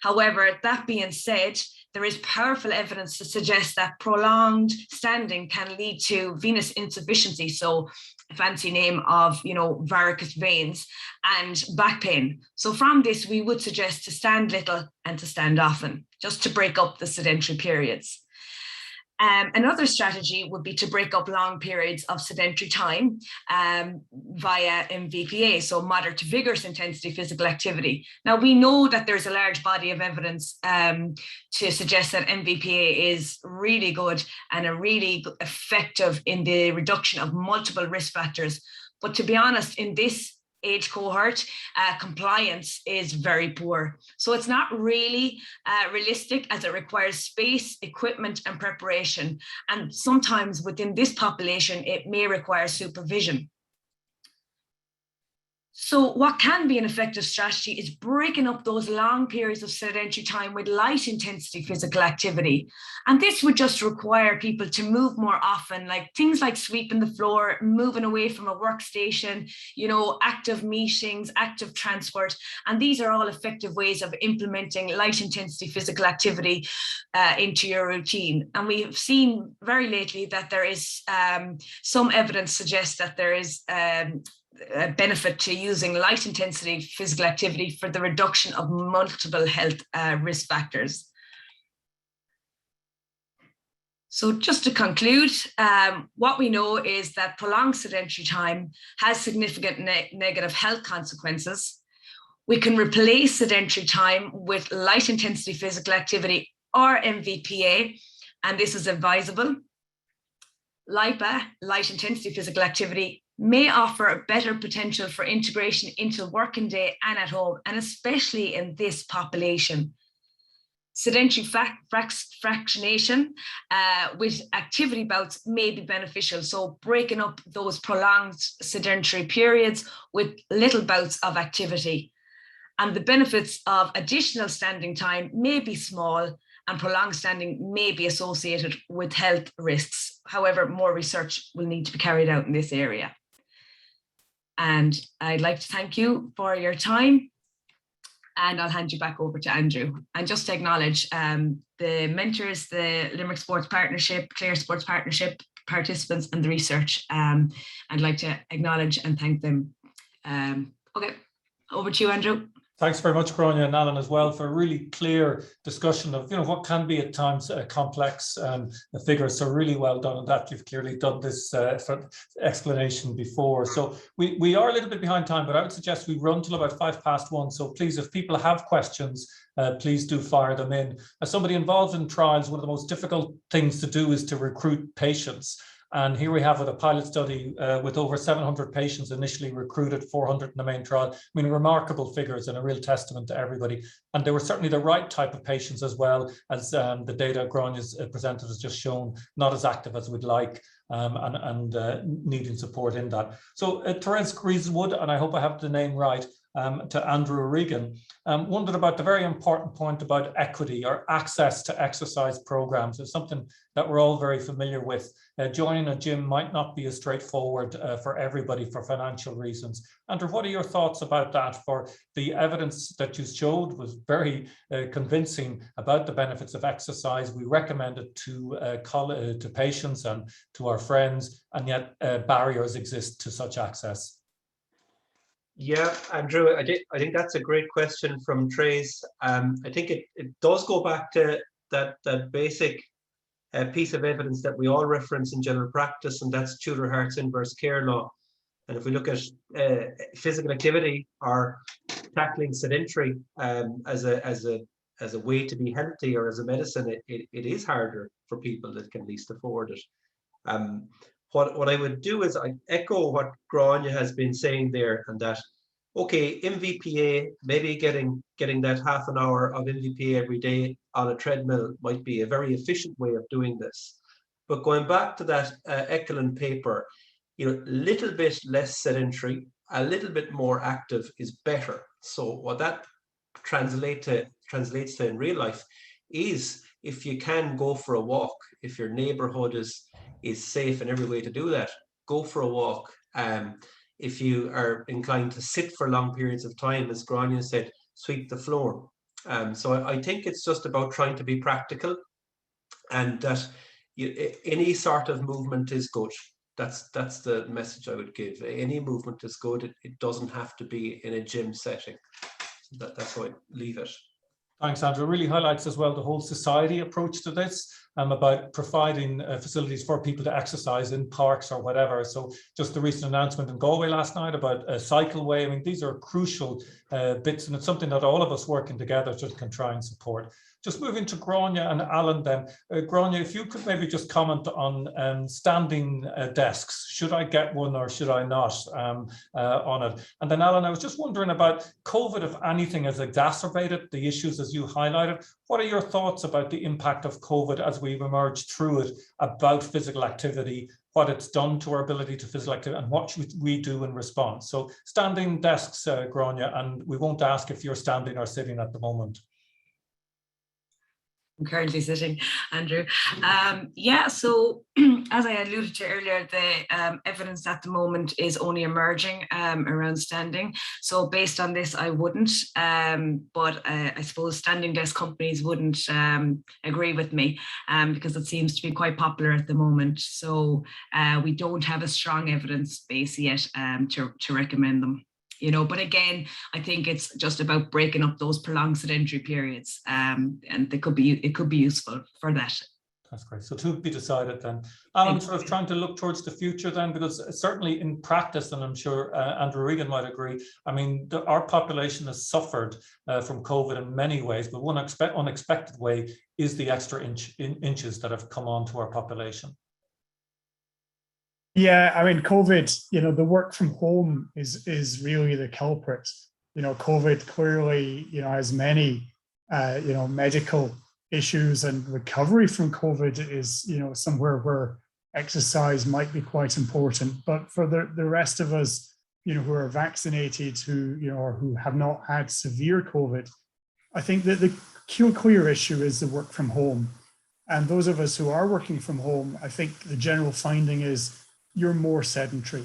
However, that being said, there is powerful evidence to suggest that prolonged standing can lead to venous insufficiency, so a fancy name of, varicose veins, and back pain. So from this, we would suggest to stand little and to stand often, just to break up the sedentary periods. Another strategy would be to break up long periods of sedentary time via MVPA, so moderate to vigorous intensity physical activity. Now, we know that there's a large body of evidence to suggest that MVPA is really good and a really effective in the reduction of multiple risk factors. But to be honest, in this age cohort, compliance is very poor. So it's not really realistic, as it requires space, equipment, and preparation. And sometimes within this population, it may require supervision. So what can be an effective strategy is breaking up those long periods of sedentary time with light intensity physical activity. And this would just require people to move more often, like things like sweeping the floor, moving away from a workstation, active meetings, active transport. And these are all effective ways of implementing light intensity physical activity into your routine. And we have seen very lately that there is some evidence suggests that there is a benefit to using light intensity physical activity for the reduction of multiple health risk factors. So just to conclude, what we know is that prolonged sedentary time has significant negative health consequences. We can replace sedentary time with light intensity physical activity or MVPA, and this is advisable. LIPA, light intensity physical activity, may offer a better potential for integration into working day and at home, and especially in this population. Sedentary fractionation with activity bouts may be beneficial, so breaking up those prolonged sedentary periods with little bouts of activity. And the benefits of additional standing time may be small, and prolonged standing may be associated with health risks. However, more research will need to be carried out in this area. And I'd like to thank you for your time, and I'll hand you back over to Andrew. And just to acknowledge the mentors, the Limerick Sports Partnership, Clare Sports Partnership, participants and the research. I'd like to acknowledge and thank them. Okay, over to you, Andrew. Thanks very much, Grainne and Alan, as well, for a really clear discussion of what can be at times complex figures. So really well done on that. You've clearly done this explanation before. So we are a little bit behind time, but I would suggest we run till about 1:05. So please, if people have questions, please do fire them in. As somebody involved in trials, one of the most difficult things to do is to recruit patients. And here we have with a pilot study with over 700 patients initially recruited, 400 in the main trial. I mean, remarkable figures and a real testament to everybody. And they were certainly the right type of patients as well, as the data Grainne has presented has just shown, not as active as we'd like and needing support in that. So Terence Greasewood, and I hope I have the name right, to Andrew O'Regan, wondered about the very important point about equity or access to exercise programs. It's something that we're all very familiar with. Joining a gym might not be as straightforward for everybody for financial reasons. Andrew, what are your thoughts about that? For the evidence that you showed was very convincing about the benefits of exercise. We recommend it to patients and to our friends, and yet barriers exist to such access. Yeah, Andrew, I think that's a great question from Trace. I think it does go back to that basic piece of evidence that we all reference in general practice, and that's Tudor-Hart's inverse care law. And if we look at physical activity or tackling sedentary as a way to be healthy or as a medicine, it is harder for people that can least afford it. What I would do is I echo what Grainne has been saying there, and that, okay, MVPA, maybe getting that half an hour of MVPA every day on a treadmill might be a very efficient way of doing this. But going back to that Ekelund paper, little bit less sedentary, a little bit more active is better. So what that translates to in real life is, if you can go for a walk, if your neighborhood is safe in every way to do that, go for a walk. If you are inclined to sit for long periods of time, as Grainne said, sweep the floor. So I think it's just about trying to be practical, and that any sort of movement is good. That's the message I would give. Any movement is good. It doesn't have to be in a gym setting. That's how I leave it. Thanks, Andrew. It really highlights as well the whole society approach to this, about providing facilities for people to exercise in parks or whatever. So just the recent announcement in Galway last night about a cycleway. I mean, these are crucial bits, and it's something that all of us working together just can try and support. Just moving to Grainne and Alan then. Grainne, if you could maybe just comment on standing desks. Should I get one or should I not on it? And then Alan, I was just wondering about COVID, if anything has exacerbated the issues as you highlighted. What are your thoughts about the impact of COVID as we've emerged through it, about physical activity, what it's done to our ability to physical activity, and what should we do in response? So standing desks, Grainne, and we won't ask if you're standing or sitting at the moment. I'm currently sitting, Andrew. Yeah, so as I alluded to earlier, the evidence at the moment is only emerging around standing. So based on this, I wouldn't, but I suppose standing desk companies wouldn't agree with me because it seems to be quite popular at the moment. So we don't have a strong evidence base yet to recommend them. But again, I think it's just about breaking up those prolonged sedentary periods, and it could be useful for that. That's great. So to be decided then. Alan, sort of trying to look towards the future then, because certainly in practice, and I'm sure Andrew Regan might agree, I mean, our population has suffered from COVID in many ways, but one unexpected way is the extra inches that have come onto our population. Yeah, I mean, COVID, the work from home is really the culprit. COVID clearly, has many, medical issues, and recovery from COVID is, somewhere where exercise might be quite important. But for the rest of us, who are vaccinated, or who have not had severe COVID, I think that the clear issue is the work from home. And those of us who are working from home, I think the general finding is you're more sedentary.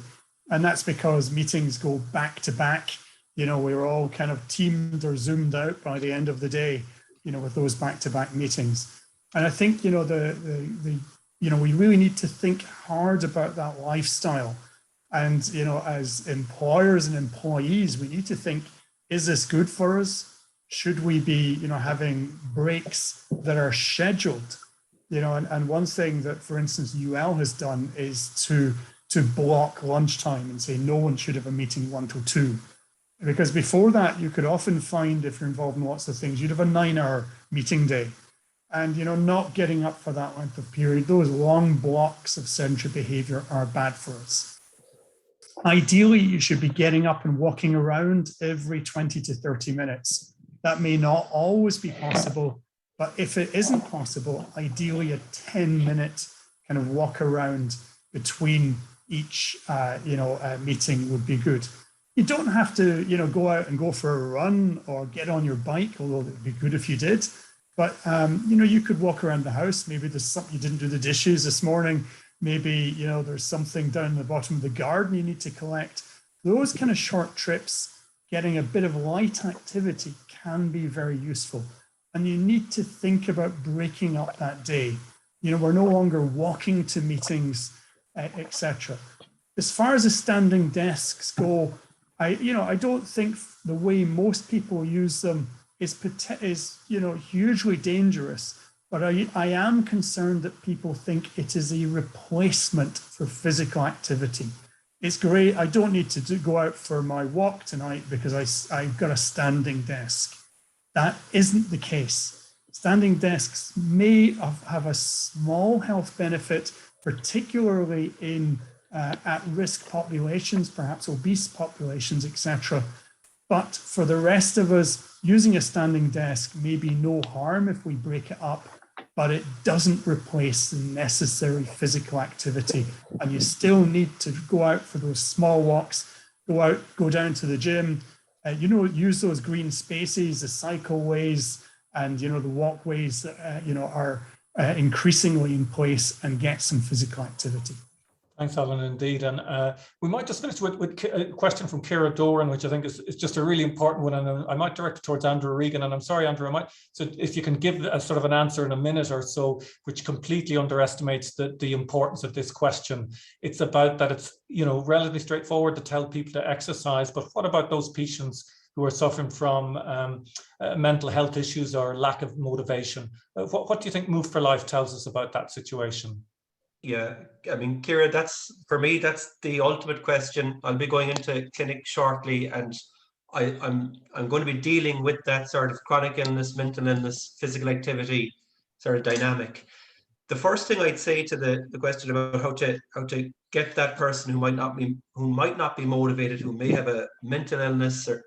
And that's because meetings go back to back. We're all kind of teamed or zoomed out by the end of the day, with those back to back meetings. And I think, the you know, we really need to think hard about that lifestyle. And, you know, as employers and employees, we need to think, is this good for us? Should we be, you know, having breaks that are scheduled? You know, and one thing that, for instance, UL has done is to block lunchtime and say no one should have a meeting 1 till 2. Because before that, you could often find, if you're involved in lots of things, you'd have a 9-hour meeting day. And, you know, not getting up for that length of period, those long blocks of sedentary behavior are bad for us. Ideally, you should be getting up and walking around every 20 to 30 minutes. That may not always be possible, but if it isn't possible, ideally a 10-minute kind of walk around between each, meeting would be good. You don't have to, you know, go out and go for a run or get on your bike, although it would be good if you did. But, you know, you could walk around the house. Maybe there's something, you didn't do the dishes this morning. Maybe, you know, there's something down the bottom of the garden you need to collect. Those kind of short trips, getting a bit of light activity can be very useful. And you need to think about breaking up that day. You know, we're no longer walking to meetings, etc. As far as the standing desks go, I don't think the way most people use them is you know, hugely dangerous. But I am concerned that people think it is a replacement for physical activity. It's great. I don't need to go out for my walk tonight because I've got a standing desk. That isn't the case. Standing desks may have a small health benefit, particularly in at-risk populations, perhaps obese populations, etc. But for the rest of us, using a standing desk may be no harm if we break it up, but it doesn't replace the necessary physical activity. And you still need to go out for those small walks, go down to the gym, use those green spaces, the cycleways, and, the walkways that, are increasingly in place, and get some physical activity. Thanks, Alan, indeed. And we might just finish with a question from Ciara Doran, which I think is just a really important one. And I might direct it towards Andrew Regan. And I'm sorry, Andrew, so if you can give a sort of an answer in a minute or so, which completely underestimates the importance of this question. It's about that it's, relatively straightforward to tell people to exercise, but what about those patients who are suffering from mental health issues or lack of motivation? What do you think Move for Life tells us about that situation? Yeah, I mean, Ciara, for me, that's the ultimate question. I'll be going into clinic shortly, and I'm going to be dealing with that sort of chronic illness, mental illness, physical activity sort of dynamic. The first thing I'd say to the question about how to get that person who might not be motivated, who may have a mental illness or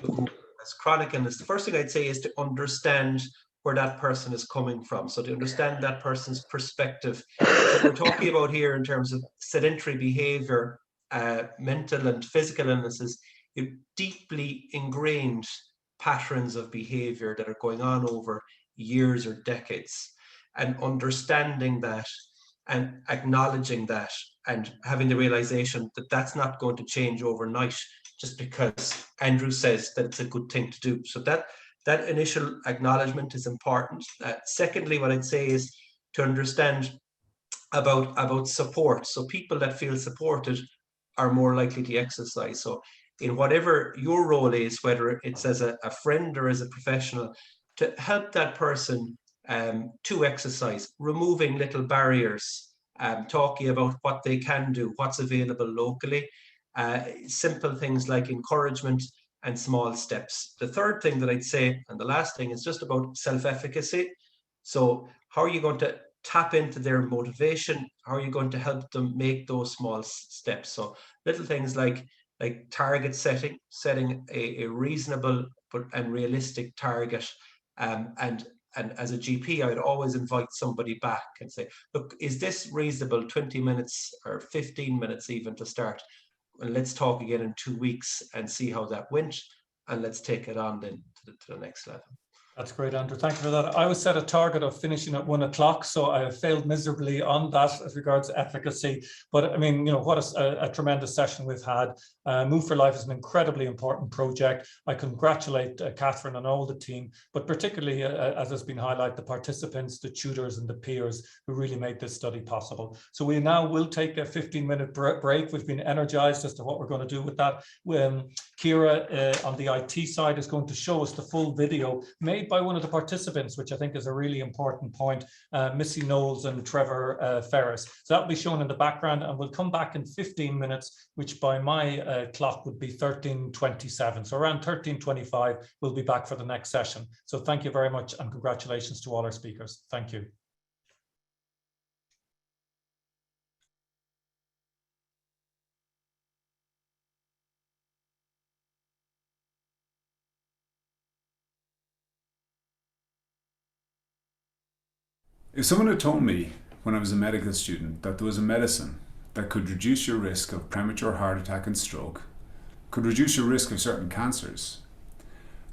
who has chronic illness, the first thing I'd say is to understand where that person is coming from. So to understand that person's perspective. What we're talking about here in terms of sedentary behavior, mental and physical illnesses, deeply ingrained patterns of behavior that are going on over years or decades, and understanding that and acknowledging that and having the realization that that's not going to change overnight just because Andrew says that it's a good thing to do. So that initial acknowledgement is important. Secondly, what I'd say is to understand about support. So people that feel supported are more likely to exercise. So in whatever your role is, whether it's as a friend or as a professional, to help that person to exercise, removing little barriers, talking about what they can do, what's available locally, simple things like encouragement and small steps. The third thing that I'd say, and the last thing, is just about self-efficacy. So how are you going to tap into their motivation? How are you going to help them make those small steps? So little things like target setting a reasonable and realistic target. And as a GP, I'd always invite somebody back and say, look, is this reasonable? 20 minutes or 15 minutes even to start. And let's talk again in 2 weeks and see how that went, and let's take it on then to the next level. That's great, Andrew. Thank you for that. I was set a target of finishing at 1 o'clock, so I have failed miserably on that as regards efficacy. But I mean, you know, what a tremendous session we've had. Move for Life is an incredibly important project. I congratulate Catherine and all the team, but particularly, as has been highlighted, the participants, the tutors and the peers who really made this study possible. So we now will take a 15-minute break. We've been energized as to what we're going to do with that. Kira on the IT side is going to show us the full video made by one of the participants, which I think is a really important point, Missy Knowles and Trevor Ferris. So that'll be shown in the background, and we'll come back in 15 minutes, which by my clock would be 13:27. So around 13:25, we'll be back for the next session. So thank you very much, and congratulations to all our speakers. Thank you. If someone had told me when I was a medical student that there was a medicine that could reduce your risk of premature heart attack and stroke, could reduce your risk of certain cancers,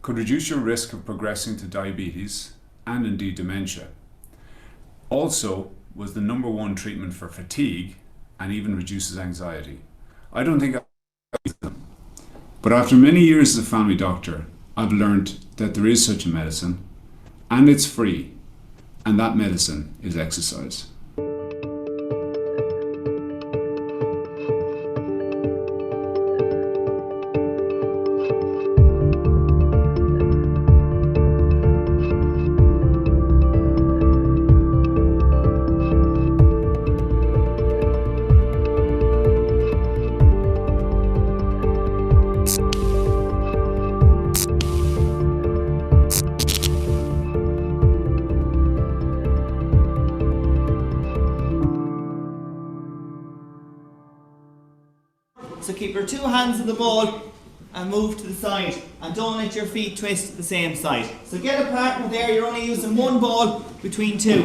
could reduce your risk of progressing to diabetes and indeed dementia, also was the #1 treatment for fatigue and even reduces anxiety, I don't think I would them. But after many years as a family doctor, I've learned that there is such a medicine, and it's free. And that medicine is exercise. So keep your 2 hands on the ball and move to the side, and don't let your feet twist to the same side. So get a partner there, you're only using 1 ball between 2.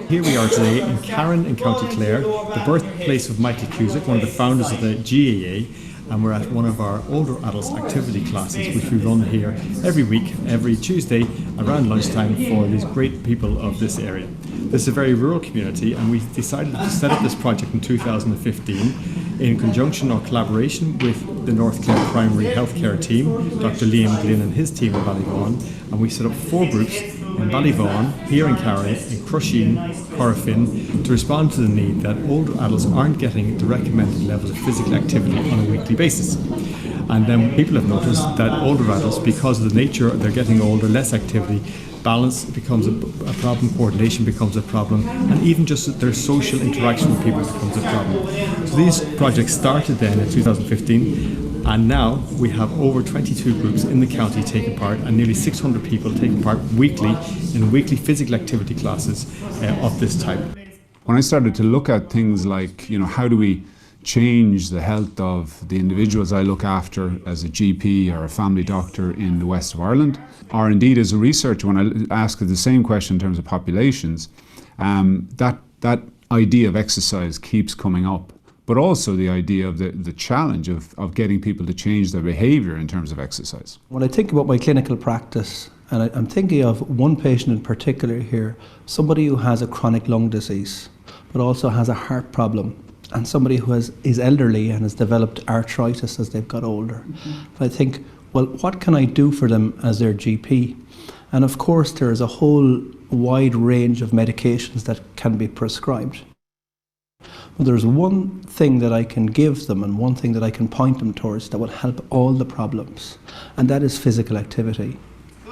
Here we are today in Carron in County Clare, the birthplace of Michael Cusick, one of the founders of the GAA, and we're at one of our older adults activity classes, which we run here every week, every Tuesday around lunchtime for these great people of this area. This is a very rural community, and we decided to set up this project in 2015 in conjunction or collaboration with the North Clare Primary Healthcare Team, Dr. Liam Glynn and his team in Ballyvaughan, and we set up 4 groups in Ballyvaughan, here in Carron, in Crusheen, Corofin, to respond to the need that older adults aren't getting the recommended levels of physical activity on a weekly basis. And then people have noticed that older adults, because of the nature they're getting older, less activity, balance becomes a problem, coordination becomes a problem, and even just their social interaction with people becomes a problem. So these projects started then in 2015, and now we have over 22 groups in the county taking part, and nearly 600 people taking part weekly in weekly physical activity classes of this type. When I started to look at things like, you know, how do we change the health of the individuals I look after as a GP or a family doctor in the west of Ireland, or indeed as a researcher when I ask the same question in terms of populations, that idea of exercise keeps coming up, but also the idea of the challenge of getting people to change their behaviour in terms of exercise. When I think about my clinical practice, and I'm thinking of one patient in particular here, somebody who has a chronic lung disease, but also has a heart problem, and somebody who is elderly and has developed arthritis as they've got older. I think, well, what can I do for them as their GP? And of course, there is a whole wide range of medications that can be prescribed. But there's one thing that I can give them and one thing that I can point them towards that will help all the problems, and that is physical activity.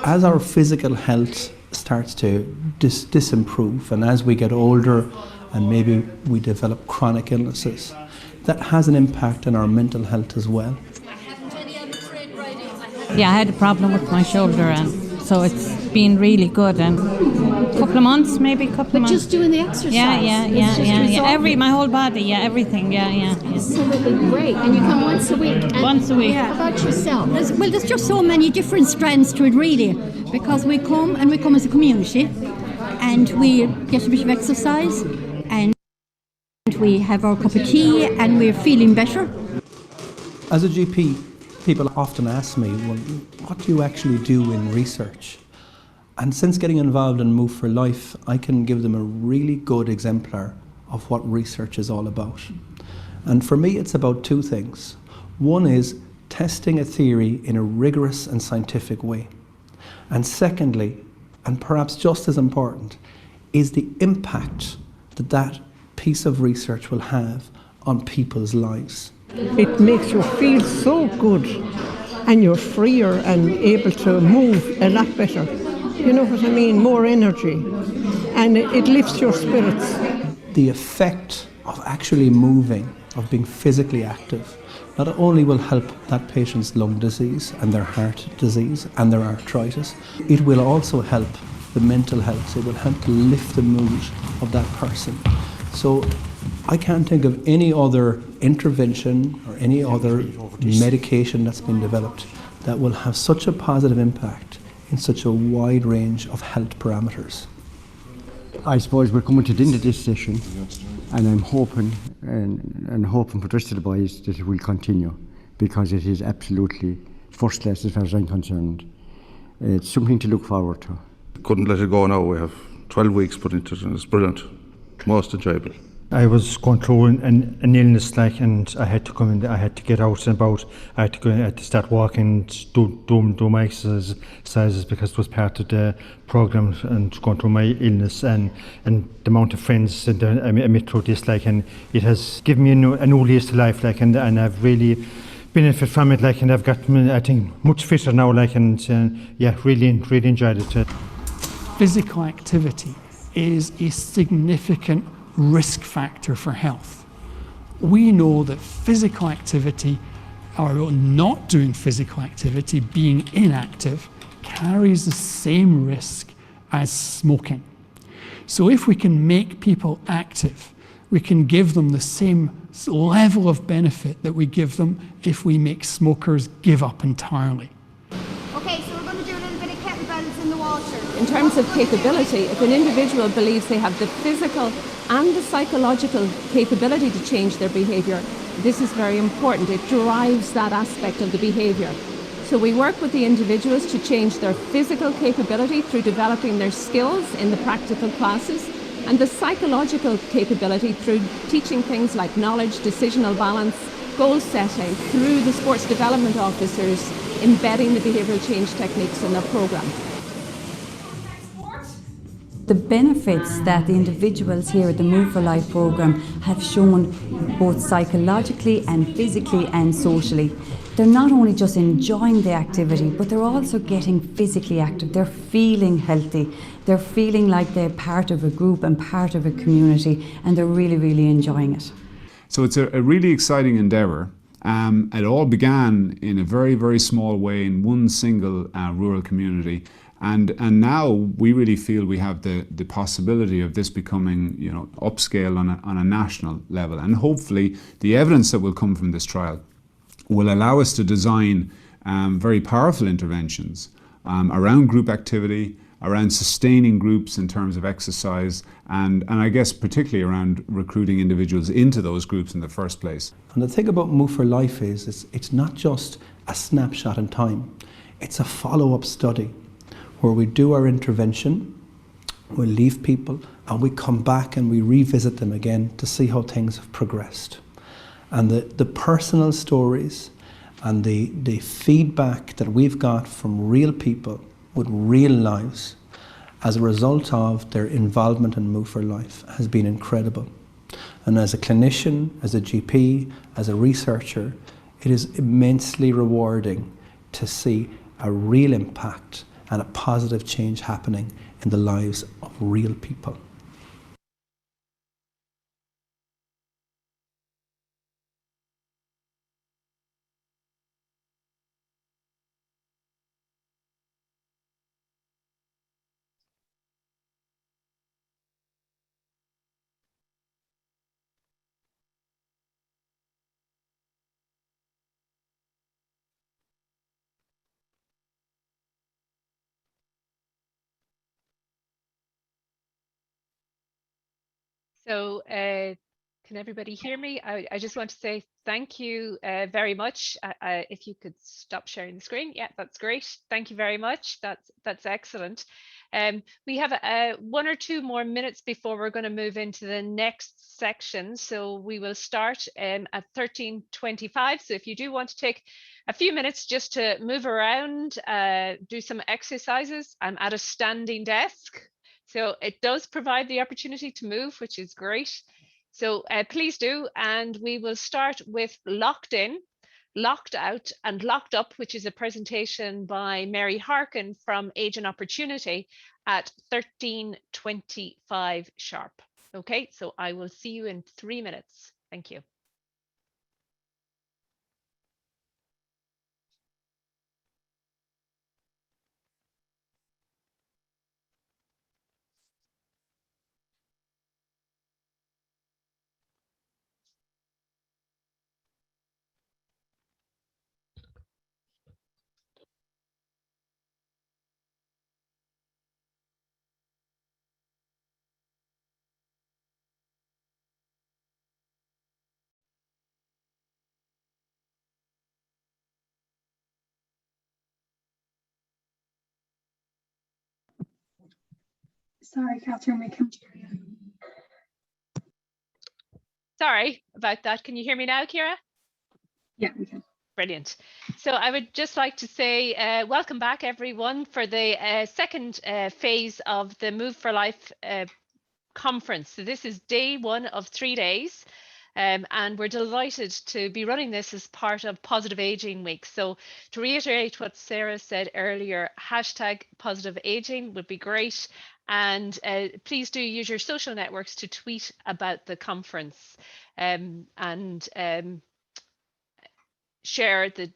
As our physical health starts to disimprove, and as we get older and maybe we develop chronic illnesses, that has an impact on our mental health as well. Yeah, I had a problem with my shoulder, and so it's been really good. And a couple of months, maybe a couple of months. But just doing the exercise. Yeah. My whole body, everything. Yeah. It's absolutely great. And you come once a week. Once a week. Yeah. How about yourself? There's just so many different strands to it, really, because we come as a community, and we get a bit of exercise, and we have our cup of tea, and we're feeling better. As a GP, people often ask me, well, what do you actually do in research? And since getting involved in Move for Life, I can give them a really good exemplar of what research is all about. And for me, it's about two things. One is testing a theory in a rigorous and scientific way. And secondly, and perhaps just as important, is the impact that that piece of research will have on people's lives. It makes you feel so good, and you're freer and able to move a lot better. You know what I mean? More energy, and it lifts your spirits. The effect of actually moving, of being physically active, not only will help that patient's lung disease and their heart disease and their arthritis, it will also help the mental health. It will help to lift the mood of that person. So I can't think of any other intervention or any other medication that's been developed that will have such a positive impact in such a wide range of health parameters. I suppose we're coming to the end of this session, and I'm hoping and hoping for the rest of the boys that it will continue, because it is absolutely first class as far as I'm concerned. It's something to look forward to. Couldn't let it go now. We have 12 weeks put into it, and it's brilliant, most enjoyable. I was going through an illness, and I had to come in. I had to get out and about. I had to start walking, do my exercises because it was part of the program, and going through my illness and the amount of friends that I met through this, and it has given me a new lease to life, and I've really benefited from it, and I've got, I think, much fitter now, and yeah, really enjoyed it. Physical activity is a significant risk factor for health. We know that physical activity, or not doing physical activity, being inactive, carries the same risk as smoking. So if we can make people active, we can give them the same level of benefit that we give them if we make smokers give up entirely. Okay, so we're going to do a little bit of kettlebells in the water. In terms of capability, if an individual believes they have the physical and the psychological capability to change their behaviour, this is very important. It drives that aspect of the behaviour. So we work with the individuals to change their physical capability through developing their skills in the practical classes, and the psychological capability through teaching things like knowledge, decisional balance, goal setting, through the sports development officers embedding the behavioural change techniques in their programme. The benefits that the individuals here at the Move for Life programme have shown, both psychologically and physically and socially. They're not only just enjoying the activity, but they're also getting physically active. They're feeling healthy. They're feeling like they're part of a group and part of a community, and they're really, really enjoying it. So it's a really exciting endeavour. It all began in a very, very small way in one single rural community. And now we really feel we have the possibility of this becoming, upscale on a national level. And hopefully the evidence that will come from this trial will allow us to design very powerful interventions around group activity, around sustaining groups in terms of exercise, and I guess particularly around recruiting individuals into those groups in the first place. And the thing about Move for Life is it's not just a snapshot in time, it's a follow-up study where we do our intervention, we leave people, and we come back and we revisit them again to see how things have progressed. And the personal stories and the feedback that we've got from real people with real lives as a result of their involvement in Move for Life has been incredible. And as a clinician, as a GP, as a researcher, it is immensely rewarding to see a real impact and a positive change happening in the lives of real people. So Can everybody hear me? I just want to say thank you very much. If you could stop sharing the screen. Yeah, that's great. Thank you very much. That's excellent. We have 1 or 2 more minutes before we're going to move into the next section. So we will start at 13:25. So if you do want to take a few minutes just to move around, do some exercises. I'm at a standing desk, so it does provide the opportunity to move, which is great. So please do, and we will start with Locked In, Locked Out and Locked Up, which is a presentation by Mary Harkin from Age and Opportunity at 13:25 sharp. Okay, so I will see you in 3 minutes. Thank you. Sorry, Catherine, we can't hear you. Sorry about that. Can you hear me now, Ciara? Yeah, we can. Brilliant. So I would just like to say welcome back, everyone, for the second phase of the Move for Life conference. So this is day 1 of 3 days. And we're delighted to be running this as part of Positive Aging Week. So to reiterate what Sarah said earlier, #PositiveAging would be great. And please do use your social networks to tweet about the conference and share the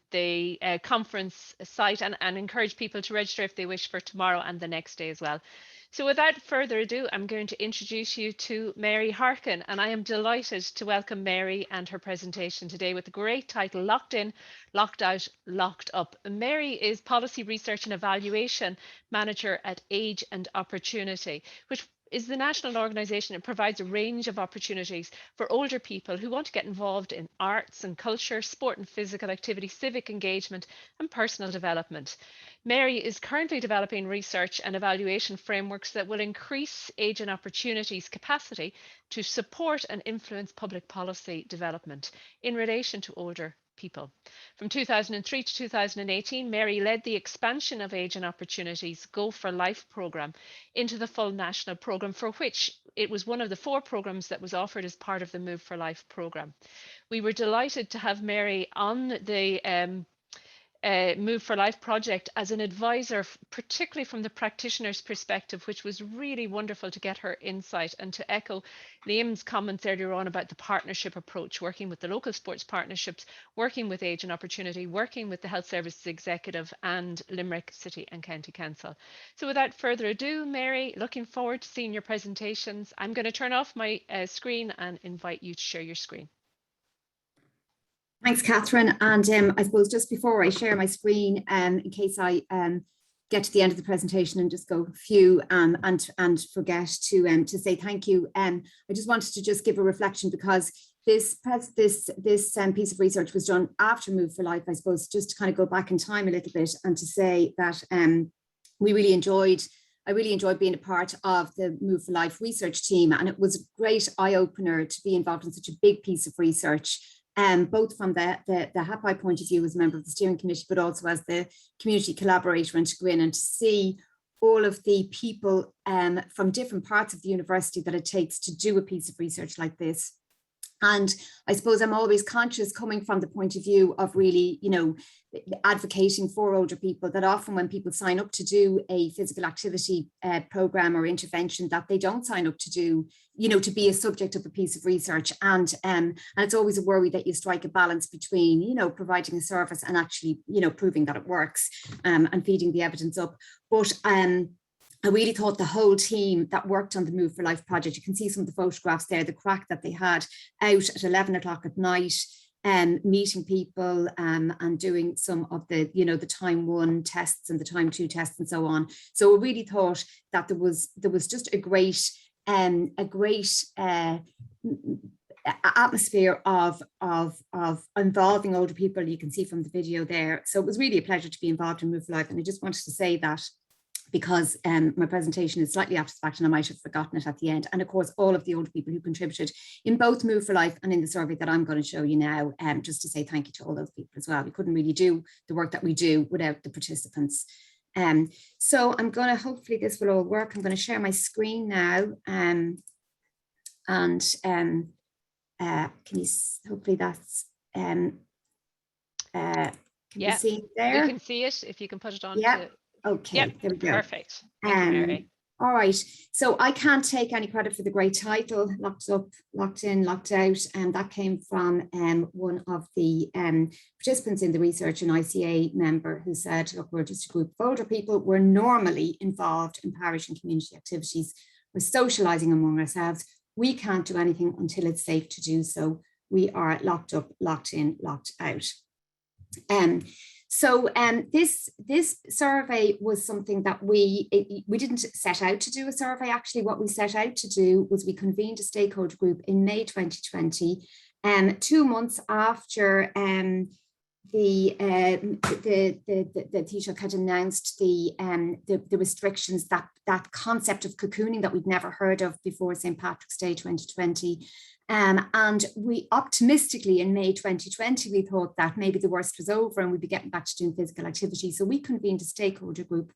conference site and encourage people to register if they wish for tomorrow and the next day as well. So without further ado, I'm going to introduce you to Mary Harkin, and I am delighted to welcome Mary and her presentation today with the great title, Locked In, Locked Out, Locked Up. Mary is Policy Research and Evaluation Manager at Age and Opportunity, which is the national organisation. It provides a range of opportunities for older people who want to get involved in arts and culture, sport and physical activity, civic engagement and personal development. Mary is currently developing research and evaluation frameworks that will increase Age and Opportunity's capacity to support and influence public policy development in relation to older people. From 2003 to 2018, Mary led the expansion of Age and Opportunity's Go for Life programme into the full national programme, for which it was one of the 4 programmes that was offered as part of the Move for Life programme. We were delighted to have Mary on the Move for Life project as an advisor, particularly from the practitioner's perspective, which was really wonderful to get her insight. And to echo Liam's comments earlier on about the partnership approach, working with the local sports partnerships, working with Age and Opportunity, working with the Health Services Executive and Limerick City and County Council. So without further ado, Mary, looking forward to seeing your presentations. I'm going to turn off my screen and invite you to share your screen. Thanks, Catherine. And I suppose just before I share my screen, in case I get to the end of the presentation and just go few and forget to say thank you, I just wanted to just give a reflection, because this piece of research was done after Move for Life, I suppose, just to kind of go back in time a little bit and to say that I really enjoyed being a part of the Move for Life research team, and it was a great eye-opener to be involved in such a big piece of research. Both from the HAPI point of view as a member of the steering committee, but also as the community collaborator into Grainne, and to see all of the people from different parts of the university that it takes to do a piece of research like this. And I suppose I'm always conscious, coming from the point of view of really, advocating for older people, that often when people sign up to do a physical activity program or intervention, that they don't sign up to do, to be a subject of a piece of research. And it's always a worry that you strike a balance between, providing a service and actually, proving that it works and feeding the evidence up. But I really thought the whole team that worked on the Move for Life project, you can see some of the photographs there, the crack that they had out at 11 o'clock at night, meeting people and doing some of the, the time 1 tests and the time 2 tests and so on. So I really thought that there was just a great atmosphere of involving older people. You can see from the video there. So it was really a pleasure to be involved in Move for Life, and I just wanted to say that because my presentation is slightly after the fact and I might have forgotten it at the end. And of course, all of the older people who contributed in both Move for Life and in the survey that I'm going to show you now, just to say thank you to all those people as well. We couldn't really do the work that we do without the participants. So I'm going to, hopefully this will all work. I'm going to share my screen now. Can you, hopefully that's, can you see it there? We can see it if you can put it on. Yeah. Okay, yep, there we go. Perfect. Thank you, Mary. All right, so I can't take any credit for the great title, Locked Up, Locked In, Locked Out, and that came from one of the participants in the research, an ICA member, who said, look, we're just a group of older people. We're normally involved in parish and community activities. We're socialising among ourselves. We can't do anything until it's safe to do so. We are locked up, locked in, locked out. So this survey was something that we didn't set out to do a survey. Actually, what we set out to do was we convened a stakeholder group in May 2020, 2 months after the Taoiseach had announced the restrictions, that concept of cocooning that we'd never heard of before St. Patrick's Day 2020. And we optimistically in May 2020, we thought that maybe the worst was over and we'd be getting back to doing physical activity. So we convened a stakeholder group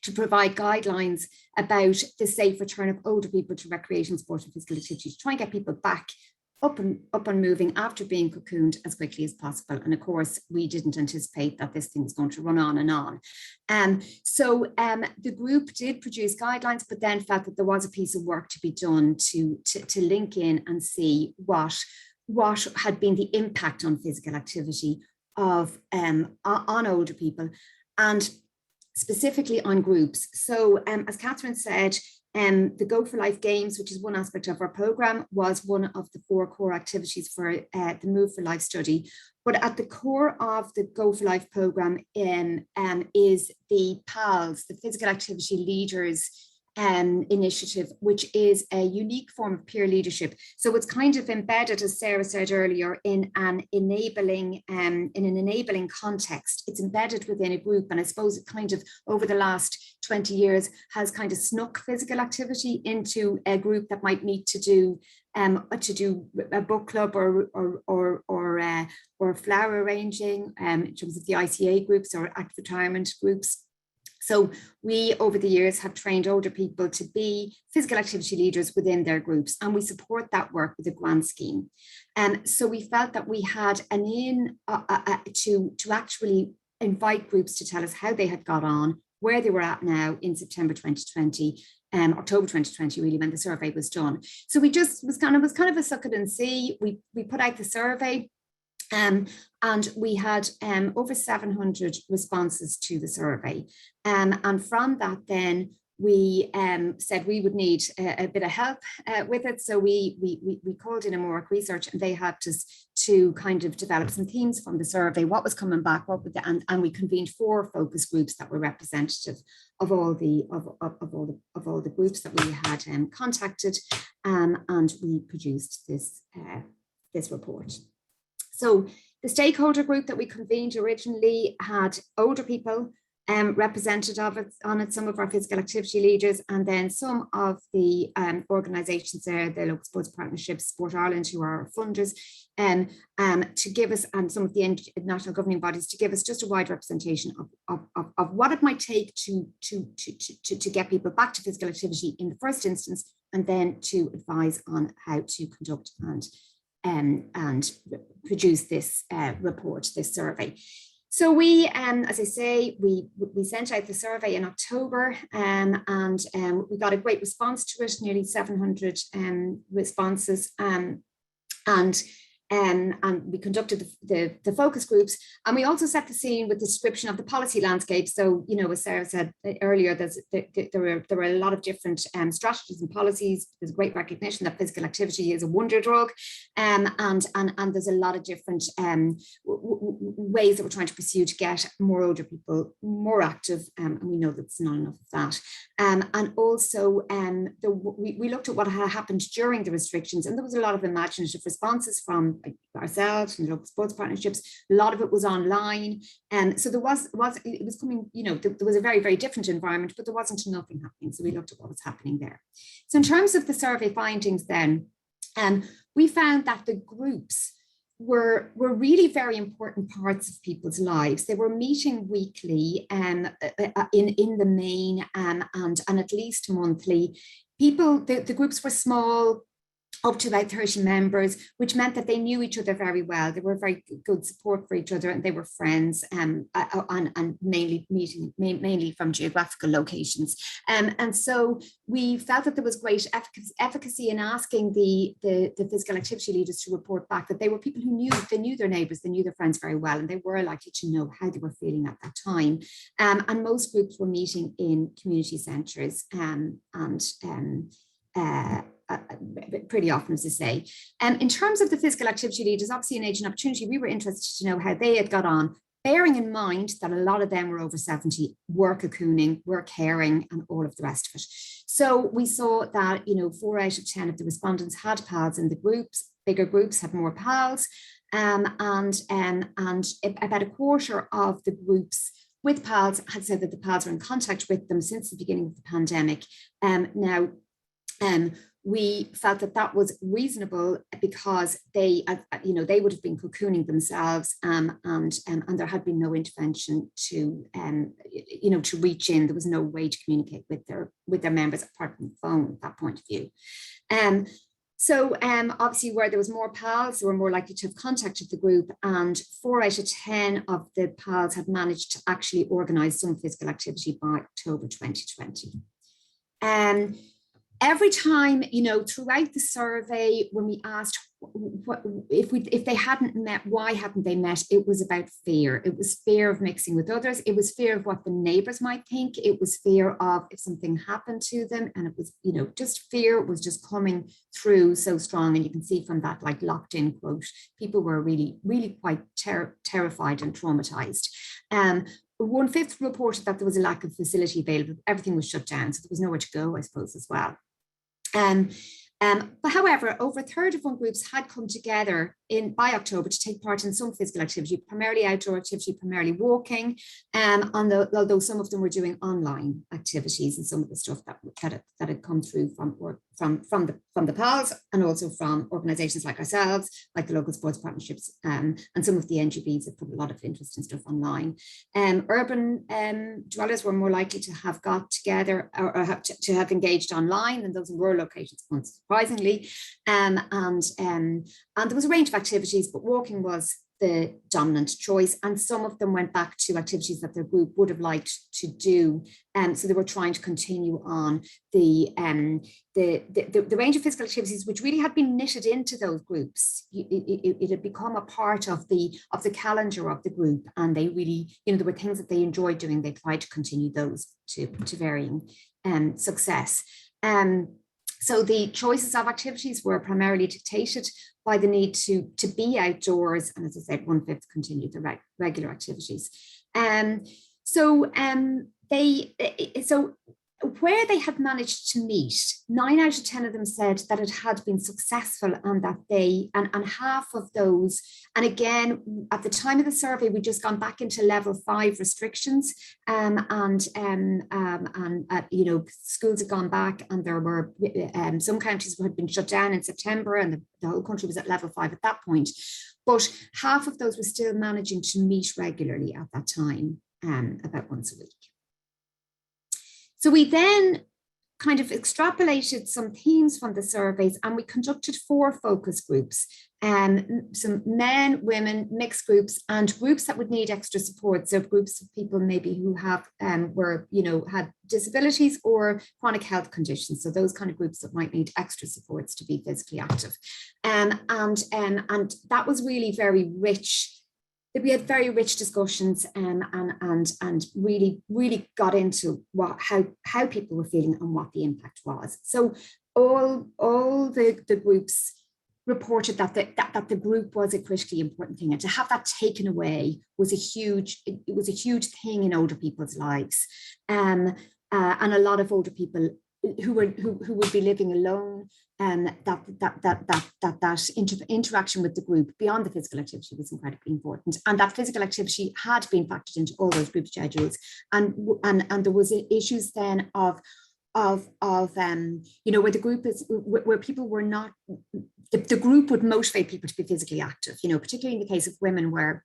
to provide guidelines about the safe return of older people to recreation, sport and physical activity, to try and get people back up and moving after being cocooned as quickly as possible. And of course, we didn't anticipate that this thing was going to run on and on. So the group did produce guidelines, but then felt that there was a piece of work to be done to link in and see what had been the impact on physical activity of on older people, and specifically on groups. So as Catherine said, the Go for Life Games, which is one aspect of our programme, was one of the 4 core activities for the Move for Life study. But at the core of the Go for Life programme is the PALS, the Physical Activity Leaders initiative, which is a unique form of peer leadership. So it's kind of embedded, as Sarah said earlier, in an enabling context. It's embedded within a group, and I suppose it kind of over the last 20 years has kind of snuck physical activity into a group that might meet to do a book club or flower arranging in terms of the ICA groups or active retirement groups. So we, over the years, have trained older people to be physical activity leaders within their groups, and we support that work with a grant scheme. So we felt that we had an in to actually invite groups to tell us how they had got on, where they were at now in September 2020, October 2020, really, when the survey was done. So we just was kind of a suck it and see. We put out the survey. And we had over 700 responses to the survey. And from that, then we said we would need a bit of help with it. So we called in a more research, and they helped us to kind of develop some themes from the survey, what was coming back, and we convened 4 focus groups that were representative of all the groups that we had contacted, and we produced this report. So the stakeholder group that we convened originally had older people represented on it, some of our physical activity leaders, and then some of the organisations there, the Local Sports Partnership, Sport Ireland, who are our funders, to give us, and some of the national governing bodies, to give us just a wide representation of what it might take to get people back to physical activity in the first instance, and then to advise on how to conduct and produce this report, this survey. So we, as I say, we sent out the survey in October, and we got a great response to it, nearly 700 responses. And and we conducted the focus groups, and we also set the scene with the description of the policy landscape. So, you know, as Sarah said earlier, there were a lot of different strategies and policies. There's great recognition that physical activity is a wonder drug, and there's a lot of different ways that we're trying to pursue to get more older people more active, and we know that's not enough of that. And also, we looked at what had happened during the restrictions, and there was a lot of imaginative responses from ourselves and local sports partnerships. A lot of it was online, and so it was coming, you know, there was a very, very different environment, but there wasn't nothing happening. So we looked at what was happening there. So in terms of the survey findings, then, we found that the groups were really very important parts of people's lives. They were meeting weekly in the main, and at least monthly. The groups were small, up to about 30 members, which meant that they knew each other very well. They were very good support for each other, and they were friends, and mainly meeting mainly from geographical locations. And so we felt that there was great efficacy in asking the physical activity leaders to report back that they were people who knew their neighbours, they knew their friends very well, and they were likely to know how they were feeling at that time. And most groups were meeting in community centres, pretty often, as I say. In terms of the physical activity leaders, obviously in Age and Opportunity, we were interested to know how they had got on, bearing in mind that a lot of them were over 70, were cocooning, were caring, and all of the rest of it. So we saw that, you know, 4 out of 10 of the respondents had pals in the groups. Bigger groups had more pals, and about a quarter of the groups with pals had said that the pals were in contact with them since the beginning of the pandemic. We felt that that was reasonable because they would have been cocooning themselves, and there had been no intervention to reach in. There was no way to communicate with their members apart from the phone at that point of view. So obviously, where there was more pals, they were more likely to have contacted the group, and 4 out of 10 of the pals had managed to actually organise some physical activity by October 2020. Every time, you know, throughout the survey, when we asked if they hadn't met, why hadn't they met? It was about fear. It was fear of mixing with others. It was fear of what the neighbours might think. It was fear of if something happened to them, and it was, you know, just fear was just coming through so strong. And you can see from that, like, locked in quote, people were really, really quite terrified and traumatized. 1/5 reported that there was a lack of facility available. Everything was shut down, so there was nowhere to go, I suppose, as well. But however, over a third of groups had come together by October to take part in some physical activity, primarily outdoor activity, primarily walking, although some of them were doing online activities, and some of the stuff that had come through from the PALs, and also from organisations like ourselves, like the local sports partnerships, and some of the NGBs have put a lot of interest in stuff online. Urban dwellers were more likely to have got together or to have engaged online than those in rural locations, unsurprisingly. And there was a range of activities, but walking was the dominant choice, and some of them went back to activities that their group would have liked to do, so they were trying to continue on the range of physical activities which really had been knitted into those groups. It had become a part of the calendar of the group, and they really, you know, there were things that they enjoyed doing. They tried to continue those to varying success. So the choices of activities were primarily dictated by the need to be outdoors, and as I said, 1/5 continued the regular activities. So where they had managed to meet, 9 out of 10 of them said that it had been successful, and that and half of those, and again, at the time of the survey, we just gone back into level 5 restrictions, you know, schools had gone back, and there were some counties had been shut down in September, and the whole country was at level 5 at that point. But half of those were still managing to meet regularly at that time, about once a week. So we then kind of extrapolated some themes from the surveys, and we conducted 4 focus groups, some men, women, mixed groups, and groups that would need extra support. So groups of people maybe who have had disabilities or chronic health conditions. So those kind of groups that might need extra supports to be physically active. And that was really very rich. We had very rich discussions and really got into how people were feeling and what the impact was. So all the groups reported that the group was a critically important thing, and to have that taken away was a huge thing in older people's lives, and a lot of older people who would be living alone, and that interaction with the group beyond the physical activity was incredibly important, and that physical activity had been factored into all those group schedules, and there was issues then of where the group is, where people were not, the group would motivate people to be physically active, particularly in the case of women, where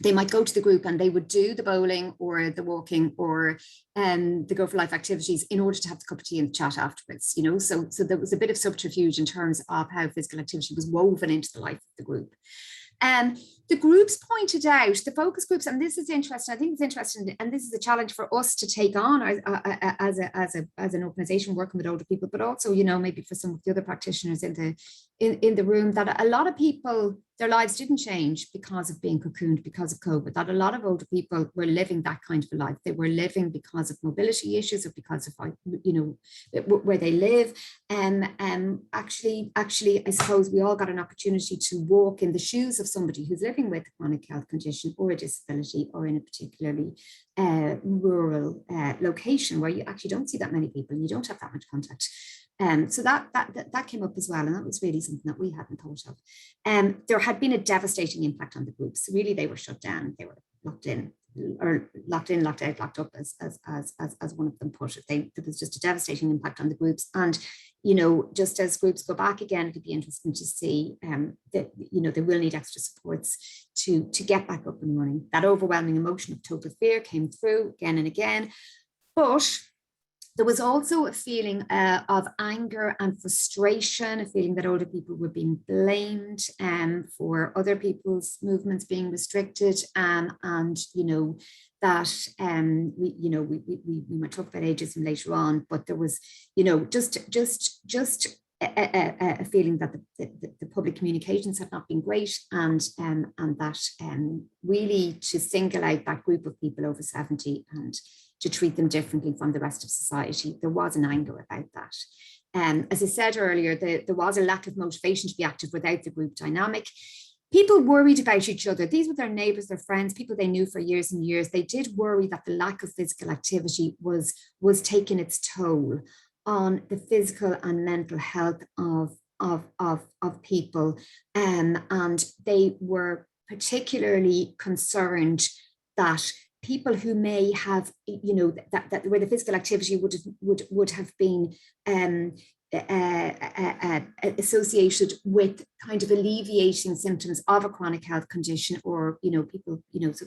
they might go to the group and they would do the bowling or the walking or the Go for Life activities in order to have the cup of tea and chat afterwards, so there was a bit of subterfuge in terms of how physical activity was woven into the life of the group. The groups pointed out, the focus groups, and this is interesting, I think it's interesting, and this is a challenge for us to take on as an organization working with older people, but also, maybe for some of the other practitioners in the room, that a lot of people, their lives didn't change because of being cocooned because of COVID, that a lot of older people were living that kind of a life. They were living because of mobility issues or because of, where they live. Actually, I suppose we all got an opportunity to walk in the shoes of somebody who's living with a chronic health condition or a disability, or in a particularly rural location where you actually don't see that many people, you don't have that much contact. So that came up as well, and that was really something that we hadn't thought of. There had been a devastating impact on the groups. Really, they were shut down. They were locked in, locked out, locked up, as one of them put it. There was just a devastating impact on the groups. And just as groups go back again, it'd be interesting to see that they will need extra supports to get back up and running. That overwhelming emotion of total fear came through again and again, but there was also a feeling of anger and frustration, a feeling that older people were being blamed for other people's movements being restricted, and that we might talk about ageism later on, but there was just a feeling that the public communications had not been great, and that really to single out that group of people over 70 and to treat them differently from the rest of society. There was an anger about that. As I said earlier, there was a lack of motivation to be active without the group dynamic. People worried about each other. These were their neighbours, their friends, people they knew for years and years. They did worry that the lack of physical activity was taking its toll on the physical and mental health of people. And they were particularly concerned that people who may have, that where the physical activity would have been associated with kind of alleviating symptoms of a chronic health condition, or people, so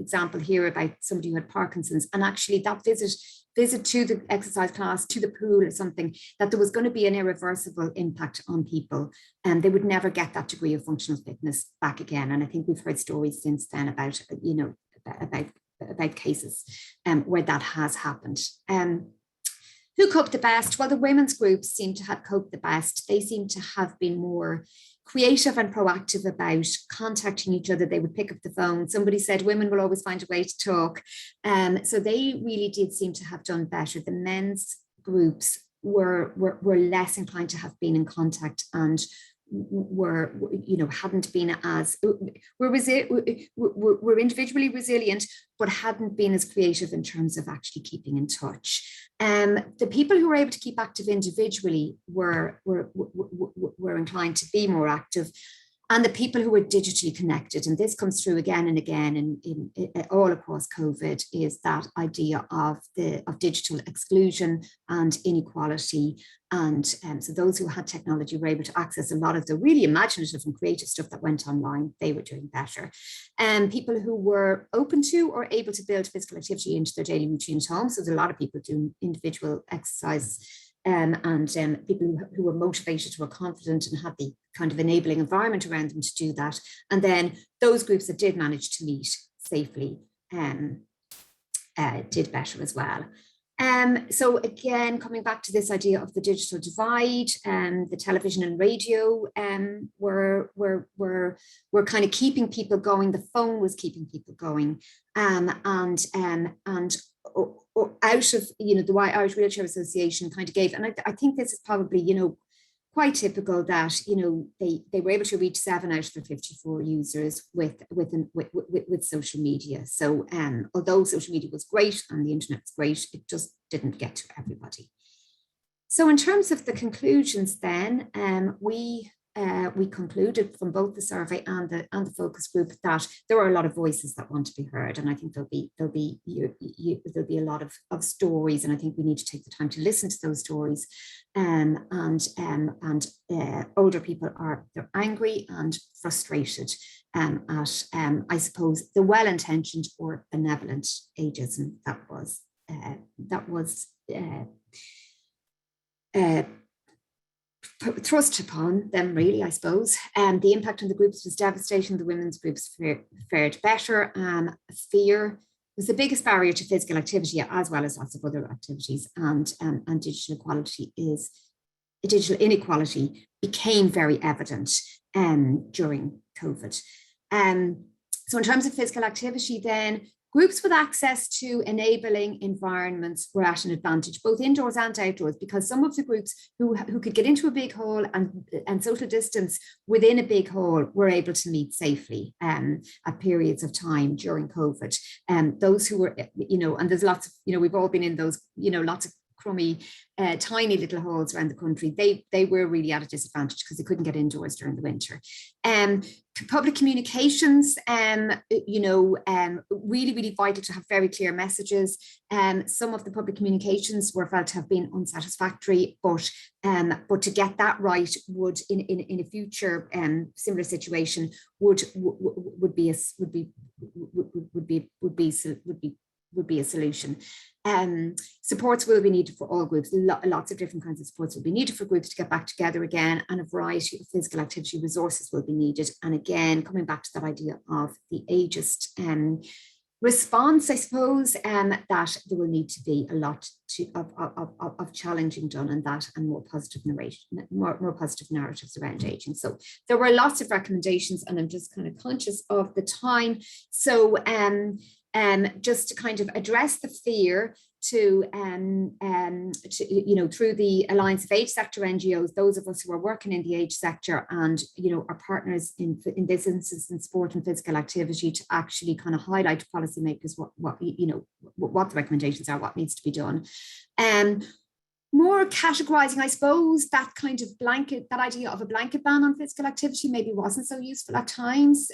example here about somebody who had Parkinson's, and actually that visit to the exercise class, to the pool or something, that there was going to be an irreversible impact on people, and they would never get that degree of functional fitness back again. And I think we've heard stories since then about about cases where that has happened. Who coped the best? Well, the women's groups seem to have coped the best. They seem to have been more creative and proactive about contacting each other. They would pick up the phone. Somebody said women will always find a way to talk. So they really did seem to have done better. The men's groups were less inclined to have been in contact, and hadn't been as, were individually resilient, but hadn't been as creative in terms of actually keeping in touch. The people who were able to keep active individually were inclined to be more active. and the people who were digitally connected, and this comes through again and again in all across COVID, is that idea of digital exclusion and inequality. And so those who had technology were able to access a lot of the really imaginative and creative stuff that went online. They were doing better. People who were open to or able to build physical activity into their daily routine at home. So there's a lot of people doing individual exercise, and people who were motivated, who were confident and had the kind of enabling environment around them to do that. And then those groups that did manage to meet safely did better as well. So again, coming back to this idea of the digital divide, the television and radio were kind of keeping people going. The phone was keeping people going, and out of, the Irish Wheelchair Association kind of gave, and I think this is probably, quite typical that, they were able to reach 7 out of the 54 users with social media. So although social media was great and the internet was great, it just didn't get to everybody. So in terms of the conclusions then, we concluded from both the survey and the focus group that there are a lot of voices that want to be heard, and I think there'll be a lot of stories, and I think we need to take the time to listen to those stories. Older people they're angry and frustrated at I suppose the well-intentioned or benevolent ageism that was thrust upon them, really, I suppose. The impact on the groups was devastating. The women's groups fared better. Fear was the biggest barrier to physical activity, as well as lots of other activities. And digital inequality became very evident during COVID. So in terms of physical activity then, groups with access to enabling environments were at an advantage, both indoors and outdoors, because some of the groups who could get into a big hall and social distance within a big hall were able to meet safely at periods of time during COVID. Those who were, and there's lots of, we've all been in those, lots of crummy, tiny little halls around the country. They were really at a disadvantage because they couldn't get indoors during the winter. Public communications, really, really vital to have very clear messages. Some of the public communications were felt to have been unsatisfactory, but to get that right would, in a future similar situation, would be a solution. Supports will be needed for all groups. Lots of different kinds of supports will be needed for groups to get back together again, and a variety of physical activity resources will be needed. And again, coming back to that idea of the ageist response, I suppose, that there will need to be a lot of challenging done on that, and more positive narratives around aging. So there were lots of recommendations, and I'm just kind of conscious of the time. So just to kind of address the fear to through the Alliance of Age Sector NGOs, those of us who are working in the age sector and, our partners in this instance in sport and physical activity, to actually kind of highlight to policymakers what the recommendations are, what needs to be done. More categorizing, I suppose, that kind of that idea of a blanket ban on physical activity maybe wasn't so useful at times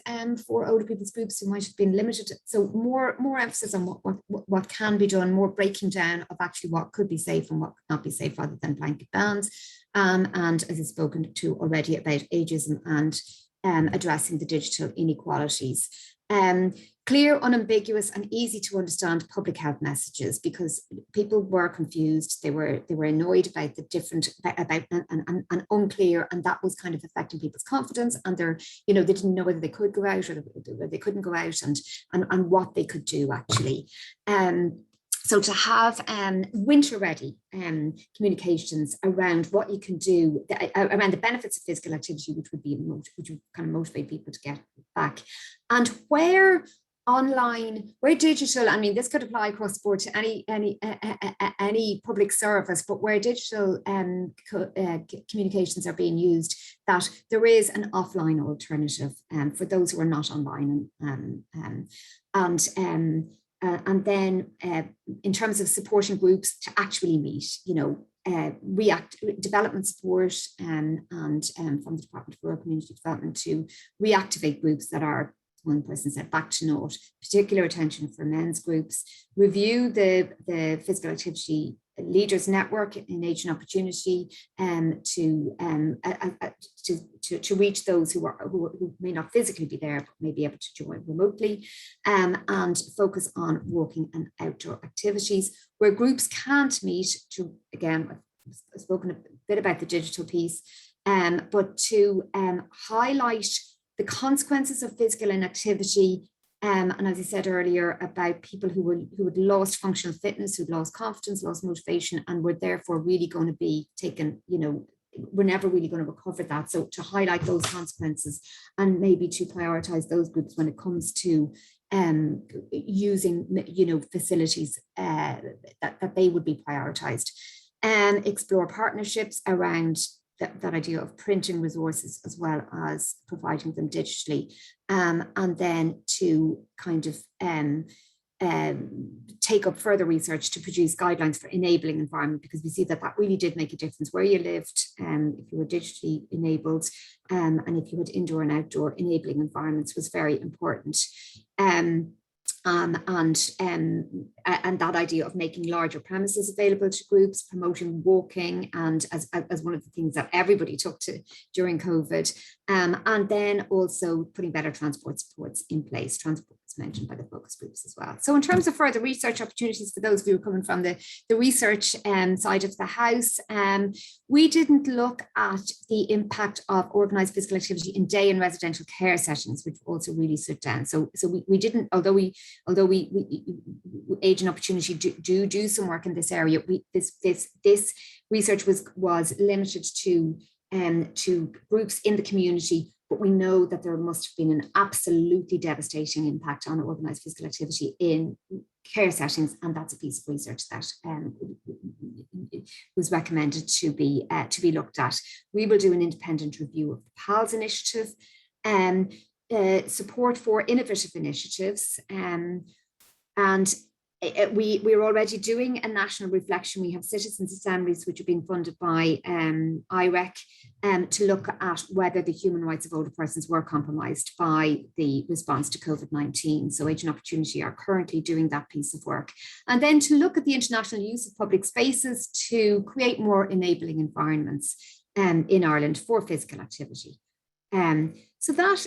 for older people's groups who might have been limited. So more emphasis on what can be done, more breaking down of actually what could be safe and what could not be safe, rather than blanket bans. And as I've spoken to already about ageism and addressing the digital inequalities. Clear, unambiguous, and easy to understand public health messages, because people were confused. They were annoyed about the different and unclear, and that was kind of affecting people's confidence. And they didn't know whether they could go out or they couldn't go out, and what they could do actually. So to have winter-ready communications around what you can do, around the benefits of physical activity, which would kind of motivate people to get back, and where online, where digital, I mean, this could apply across the board to any public service, but where digital communications are being used, that there is an offline alternative for those who are not online, and then in terms of supporting groups to actually meet, development support and from the Department for Rural Community Development to reactivate groups that are, one person said, back to naught, particular attention for men's groups, review the physical activity leaders network in Age and Opportunity to reach those who may not physically be there but may be able to join remotely, and focus on walking and outdoor activities where groups can't meet. To again, I've spoken a bit about the digital piece, but to highlight the consequences of physical inactivity. And as I said earlier, about people who had lost functional fitness, who'd lost confidence, lost motivation, and were therefore really going to be taken, we're never really going to recover that. So to highlight those consequences and maybe to prioritize those groups when it comes to using, facilities that they would be prioritized. Explore partnerships around that idea of printing resources as well as providing them digitally, and then to kind of take up further research to produce guidelines for enabling environment, because we see that really did make a difference where you lived, if you were digitally enabled, and if you had indoor and outdoor enabling environments was very important. And that idea of making larger premises available to groups, promoting walking, and as one of the things that everybody took to during COVID, and then also putting better transport supports in place. Transport was mentioned by the focus groups as well. So in terms of further research opportunities for those of you who are coming from the research side of the house, we didn't look at the impact of organised physical activity in day and residential care settings, which also really stood down. So we didn't, although we Age and Opportunity do some work in this area, this research was limited to groups in the community, but we know that there must have been an absolutely devastating impact on organised physical activity in care settings, and that's a piece of research that was recommended to be looked at. We will do an independent review of the PALS initiative, support for innovative initiatives, and we're already doing a national reflection. We have citizens' assemblies which are being funded by IREC to look at whether the human rights of older persons were compromised by the response to COVID-19. So Age and Opportunity are currently doing that piece of work. And then to look at the international use of public spaces to create more enabling environments in Ireland for physical activity. So that's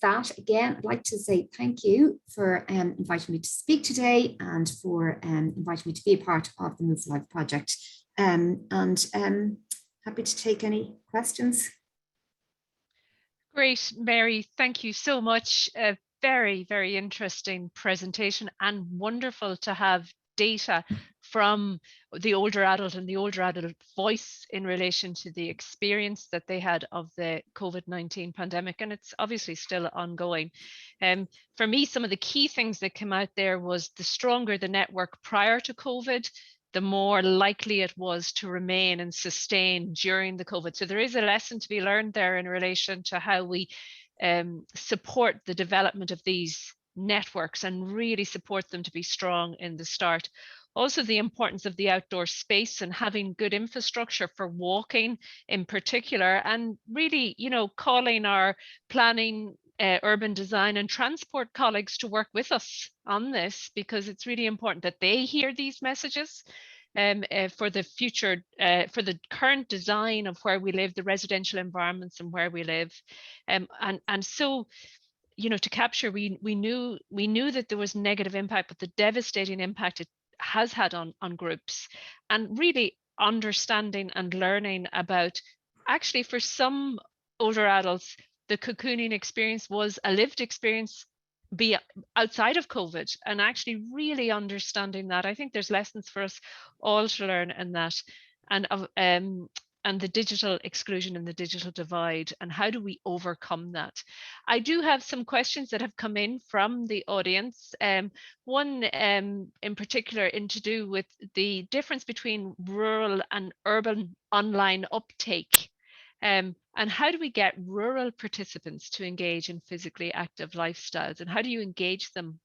that. Again, I'd like to say thank you for inviting me to speak today and for inviting me to be a part of the Move for Life project. And happy to take any questions. Great, Mary. Thank you so much. A very, very interesting presentation, and wonderful to have data from the older adult and the older adult voice in relation to the experience that they had of the COVID-19 pandemic, and it's obviously still ongoing. For me, some of the key things that came out there was the stronger the network prior to COVID, the more likely it was to remain and sustain during the COVID. So there is a lesson to be learned there in relation to how we support the development of these networks and really support them to be strong in the start. Also, the importance of the outdoor space and having good infrastructure for walking in particular, and really, calling our planning, urban design and transport colleagues to work with us on this, because it's really important that they hear these messages for the future, for the current design of where we live, the residential environments and where we live. And so, to capture, we knew that there was negative impact, but the devastating impact it has had on groups, and really understanding and learning about, actually for some older adults, the cocooning experience was a lived experience be outside of COVID, and actually really understanding that. I think there's lessons for us all to learn in that, and the digital exclusion and the digital divide, and how do we overcome that? I do have some questions that have come in from the audience. One in particular to do with the difference between rural and urban online uptake. And how do we get rural participants to engage in physically active lifestyles? And how do you engage them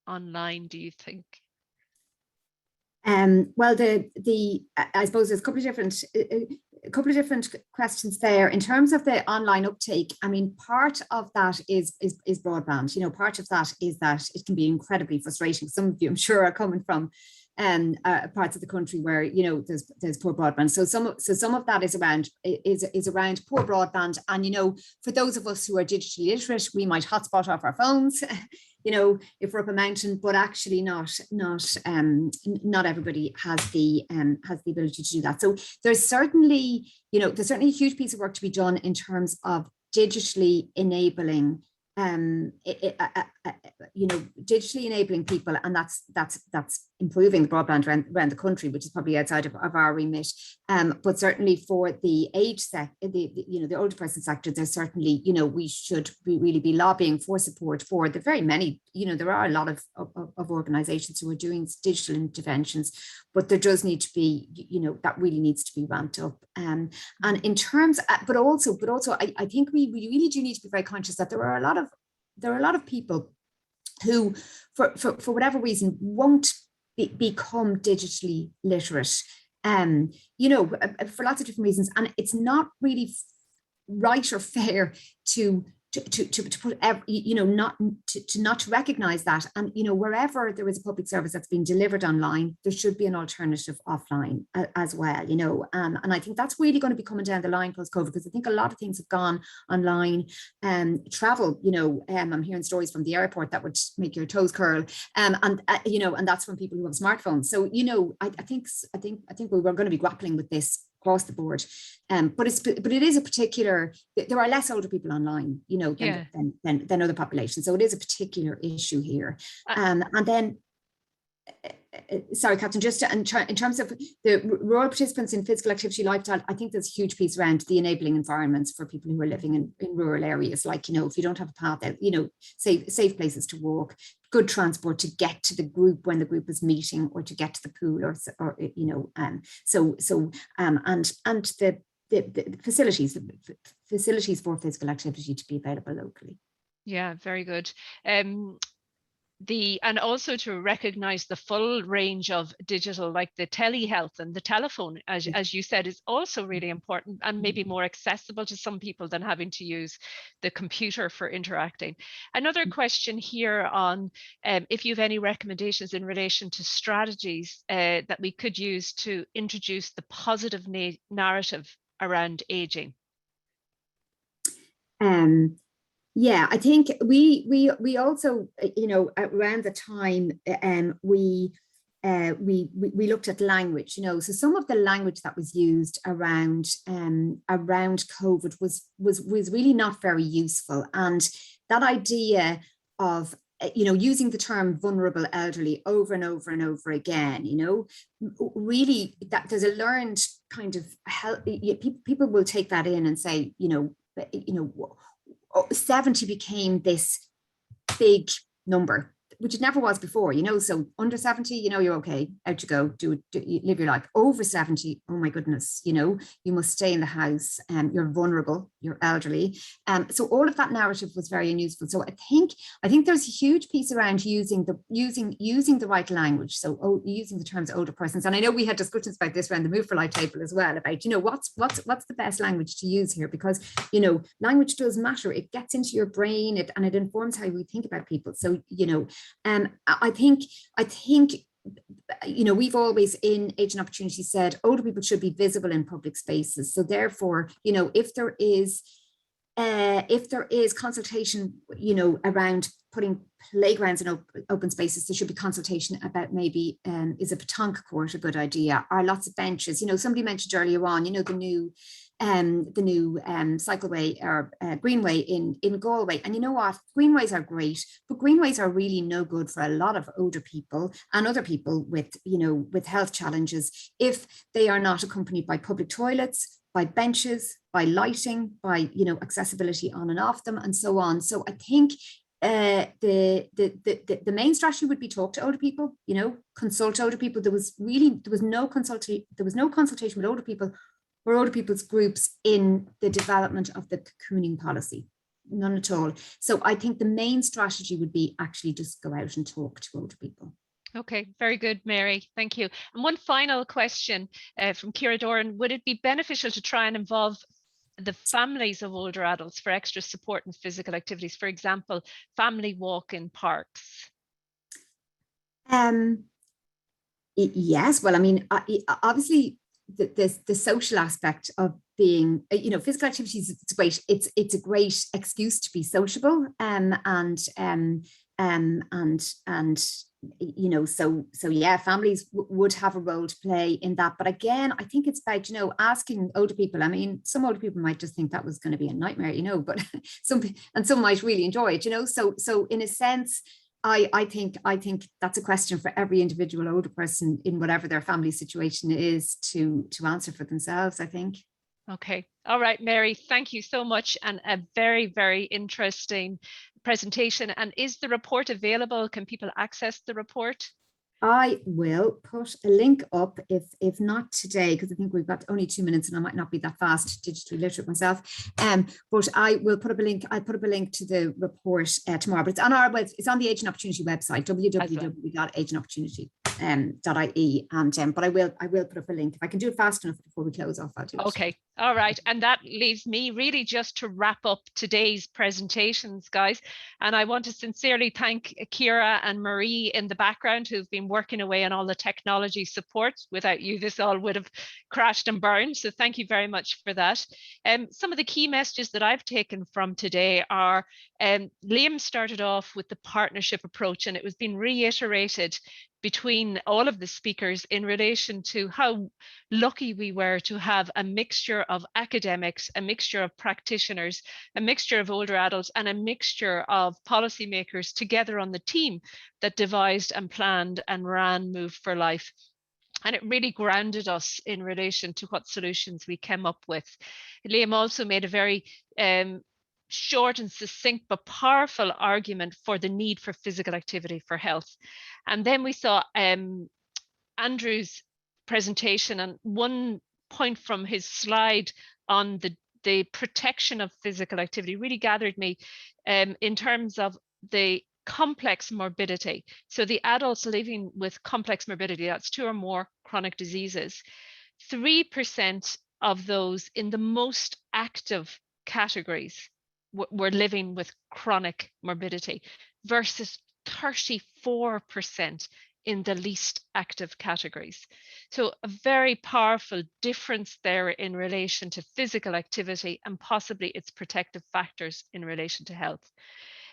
online, do you think? Well, I suppose there's a couple of different questions there in terms of the online uptake. I mean, part of that is broadband. You know, part of that is that it can be incredibly frustrating. Some of you, I'm sure, are coming from parts of the country where, you know, there's poor broadband. So some of that is around poor broadband. And, you know, for those of us who are digitally literate, we might hotspot off our phones, you know, if we're up a mountain, but actually not everybody has the ability to do that. So there's certainly a huge piece of work to be done in terms of digitally enabling digitally enabling people, and that's improving the broadband around the country, which is probably outside of our remit. But certainly for the age the older person sector, there's certainly, you know, we should really be lobbying for support for the very many, you know, there are a lot of organizations who are doing digital interventions, but there does need to be, you know, that really needs to be ramped up. And in terms, but also I think we really do need to be very conscious that there are a lot of people who, for whatever reason, won't become digitally literate, you know, for lots of different reasons. And it's not really right or fair to put, you know, not to recognize that. And, you know, wherever there is a public service that's being delivered online, there should be an alternative offline as well, you know. And I think that's really going to be coming down the line post-COVID, because I think a lot of things have gone online. Travel, you know, I'm hearing stories from the airport that would make your toes curl. You know, and that's from people who have smartphones. So, you know, I think we're going to be grappling with this across the board, but it is a particular. There are less older people online, you know, than other populations, so it is a particular issue here. And then, sorry, Captain, just in terms of the rural participants in physical activity lifestyle, I think there's a huge piece around the enabling environments for people who are living in rural areas. Like, you know, if you don't have a path out, you know, safe places to walk, good transport to get to the group when the group is meeting, or to get to the pool, or you know, and the facilities for physical activity to be available locally. Yeah, very good. And also to recognize the full range of digital, like the telehealth and the telephone, as you said, is also really important, and maybe more accessible to some people than having to use the computer for interacting. Another question here on if you have any recommendations in relation to strategies that we could use to introduce the positive narrative around aging. Yeah, I think we also, you know, around the time we looked at language, you know, so some of the language that was used around COVID was really not very useful, and that idea of, you know, using the term vulnerable elderly over and over and over again, you know, really that there's a learned kind of people will take that in and say, you know, 70 became this big number, which it never was before, you know. So under 70, you know, you're okay, out you go, you live your life. Over 70, oh my goodness, you know, you must stay in the house, you're vulnerable, you're elderly. So all of that narrative was very unuseful. So I think there's a huge piece around using the right language. So using the terms older persons. And I know we had discussions about this around the Move for Life table as well, about, you know, what's the best language to use here, because, you know, language does matter. It gets into your brain, and it informs how we think about people. So, you know, I think, you know, we've always in Age and Opportunity said older people should be visible in public spaces. So therefore, you know, if there is consultation, you know, around putting playgrounds in open spaces, there should be consultation about maybe is a petanque court a good idea? Are lots of benches? You know, somebody mentioned earlier on, you know, the new cycleway or greenway in Galway. And you know what, greenways are great, but greenways are really no good for a lot of older people and other people with, you know, with health challenges if they are not accompanied by public toilets, by benches, by lighting, by, you know, accessibility on and off them, and so on. So I think the main strategy would be talk to older people, you know, consult older people. There was no consultation with older people or older people's groups in the development of the cocooning policy, none at all. So I think the main strategy would be actually just go out and talk to older people. Okay, very good, Mary. Thank you. And one final question from Ciara Doran. Would it be beneficial to try and involve the families of older adults for extra support and physical activities? For example, family walk in parks? Yes, well, I mean, obviously the social aspect of being, physical activities, it's great. It's a great excuse to be sociable, and so yeah, families would have a role to play in that. But again, I think it's about, asking older people. I mean, some older people might just think that was going to be a nightmare, but some might really enjoy it, so in a sense, I think that's a question for every individual older person in whatever their family situation is to answer for themselves, I think. Okay. All right, Mary, thank you so much. And a very, very interesting presentation. And is the report available? Can people access the report? I will put a link up, if not today, because I think we've got only 2 minutes and I might not be that fast digitally literate myself. But I will put up a link. I'll put up a link to the report tomorrow. But it's on our website. It's on the Age and Opportunity website, www.ageandopportunity.ie. But I will put up a link. If I can do it fast enough before we close off, I'll do it. Okay. All right. And that leaves me really just to wrap up today's presentations, guys. And I want to sincerely thank Ciara and Marie in the background who've been working away on all the technology support. Without you, this all would have crashed and burned. So thank you very much for that. Some of the key messages that I've taken from today are Liam started off with the partnership approach, and it was being reiterated between all of the speakers in relation to how lucky we were to have a mixture of academics, a mixture of practitioners, a mixture of older adults, and a mixture of policymakers together on the team that devised and planned and ran Move for Life. And it really grounded us in relation to what solutions we came up with. Liam also made a very short and succinct but powerful argument for the need for physical activity for health. And then we saw Andrew's presentation, and one point from his slide on the protection of physical activity really gathered me in terms of the complex morbidity. So the adults living with complex morbidity, that's 2 or more chronic diseases, 3% of those in the most active categories were living with chronic morbidity versus 34% in the least active categories. So a very powerful difference there in relation to physical activity and possibly its protective factors in relation to health.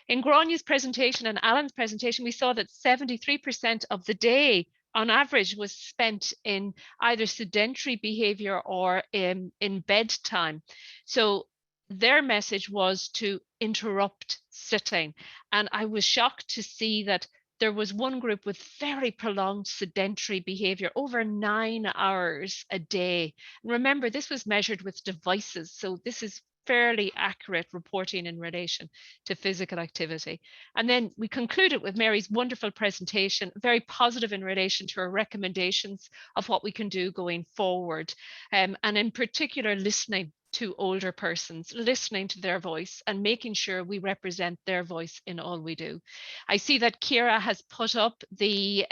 In Grainne's presentation and Alan's presentation, we saw that 73% of the day on average was spent in either sedentary behavior or in bedtime. So their message was to interrupt sitting. And I was shocked to see that there was one group with very prolonged sedentary behavior, over 9 hours a day. And remember, this was measured with devices. So this is fairly accurate reporting in relation to physical activity. And then we concluded with Mary's wonderful presentation, very positive in relation to her recommendations of what we can do going forward. And in particular, listening to older persons, listening to their voice and making sure we represent their voice in all we do. I see that Ciara has put up the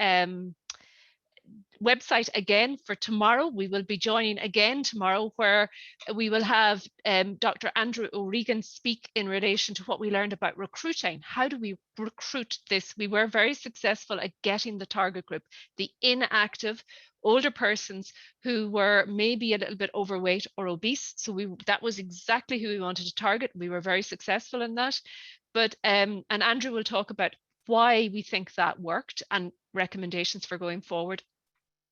website again for tomorrow. We will be joining again tomorrow, where we will have Dr. Andrew O'Regan speak in relation to what we learned about recruiting. How do we recruit this? We were very successful at getting the target group, the inactive older persons who were maybe a little bit overweight or obese. So that was exactly who we wanted to target. We were very successful in that. But and Andrew will talk about why we think that worked and recommendations for going forward.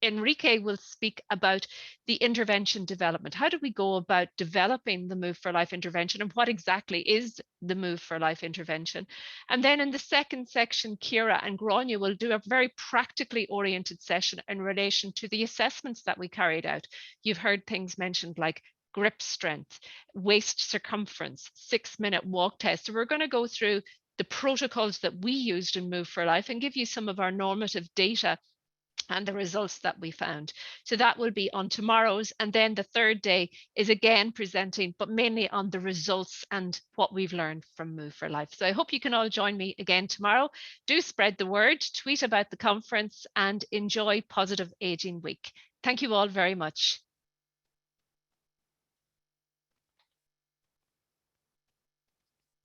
Enrique will speak about the intervention development. How do we go about developing the Move for Life intervention, and what exactly is the Move for Life intervention? And then in the second section, Ciara and Grainne will do a very practically oriented session in relation to the assessments that we carried out. You've heard things mentioned like grip strength, waist circumference, 6-minute walk test. So we're going to go through the protocols that we used in Move for Life and give you some of our normative data and the results that we found. So that will be on tomorrow's, and then the third day is again presenting, but mainly on the results and what we've learned from Move for Life. So I hope you can all join me again tomorrow. Do spread the word, tweet about the conference, and enjoy Positive Aging Week. Thank you all very much.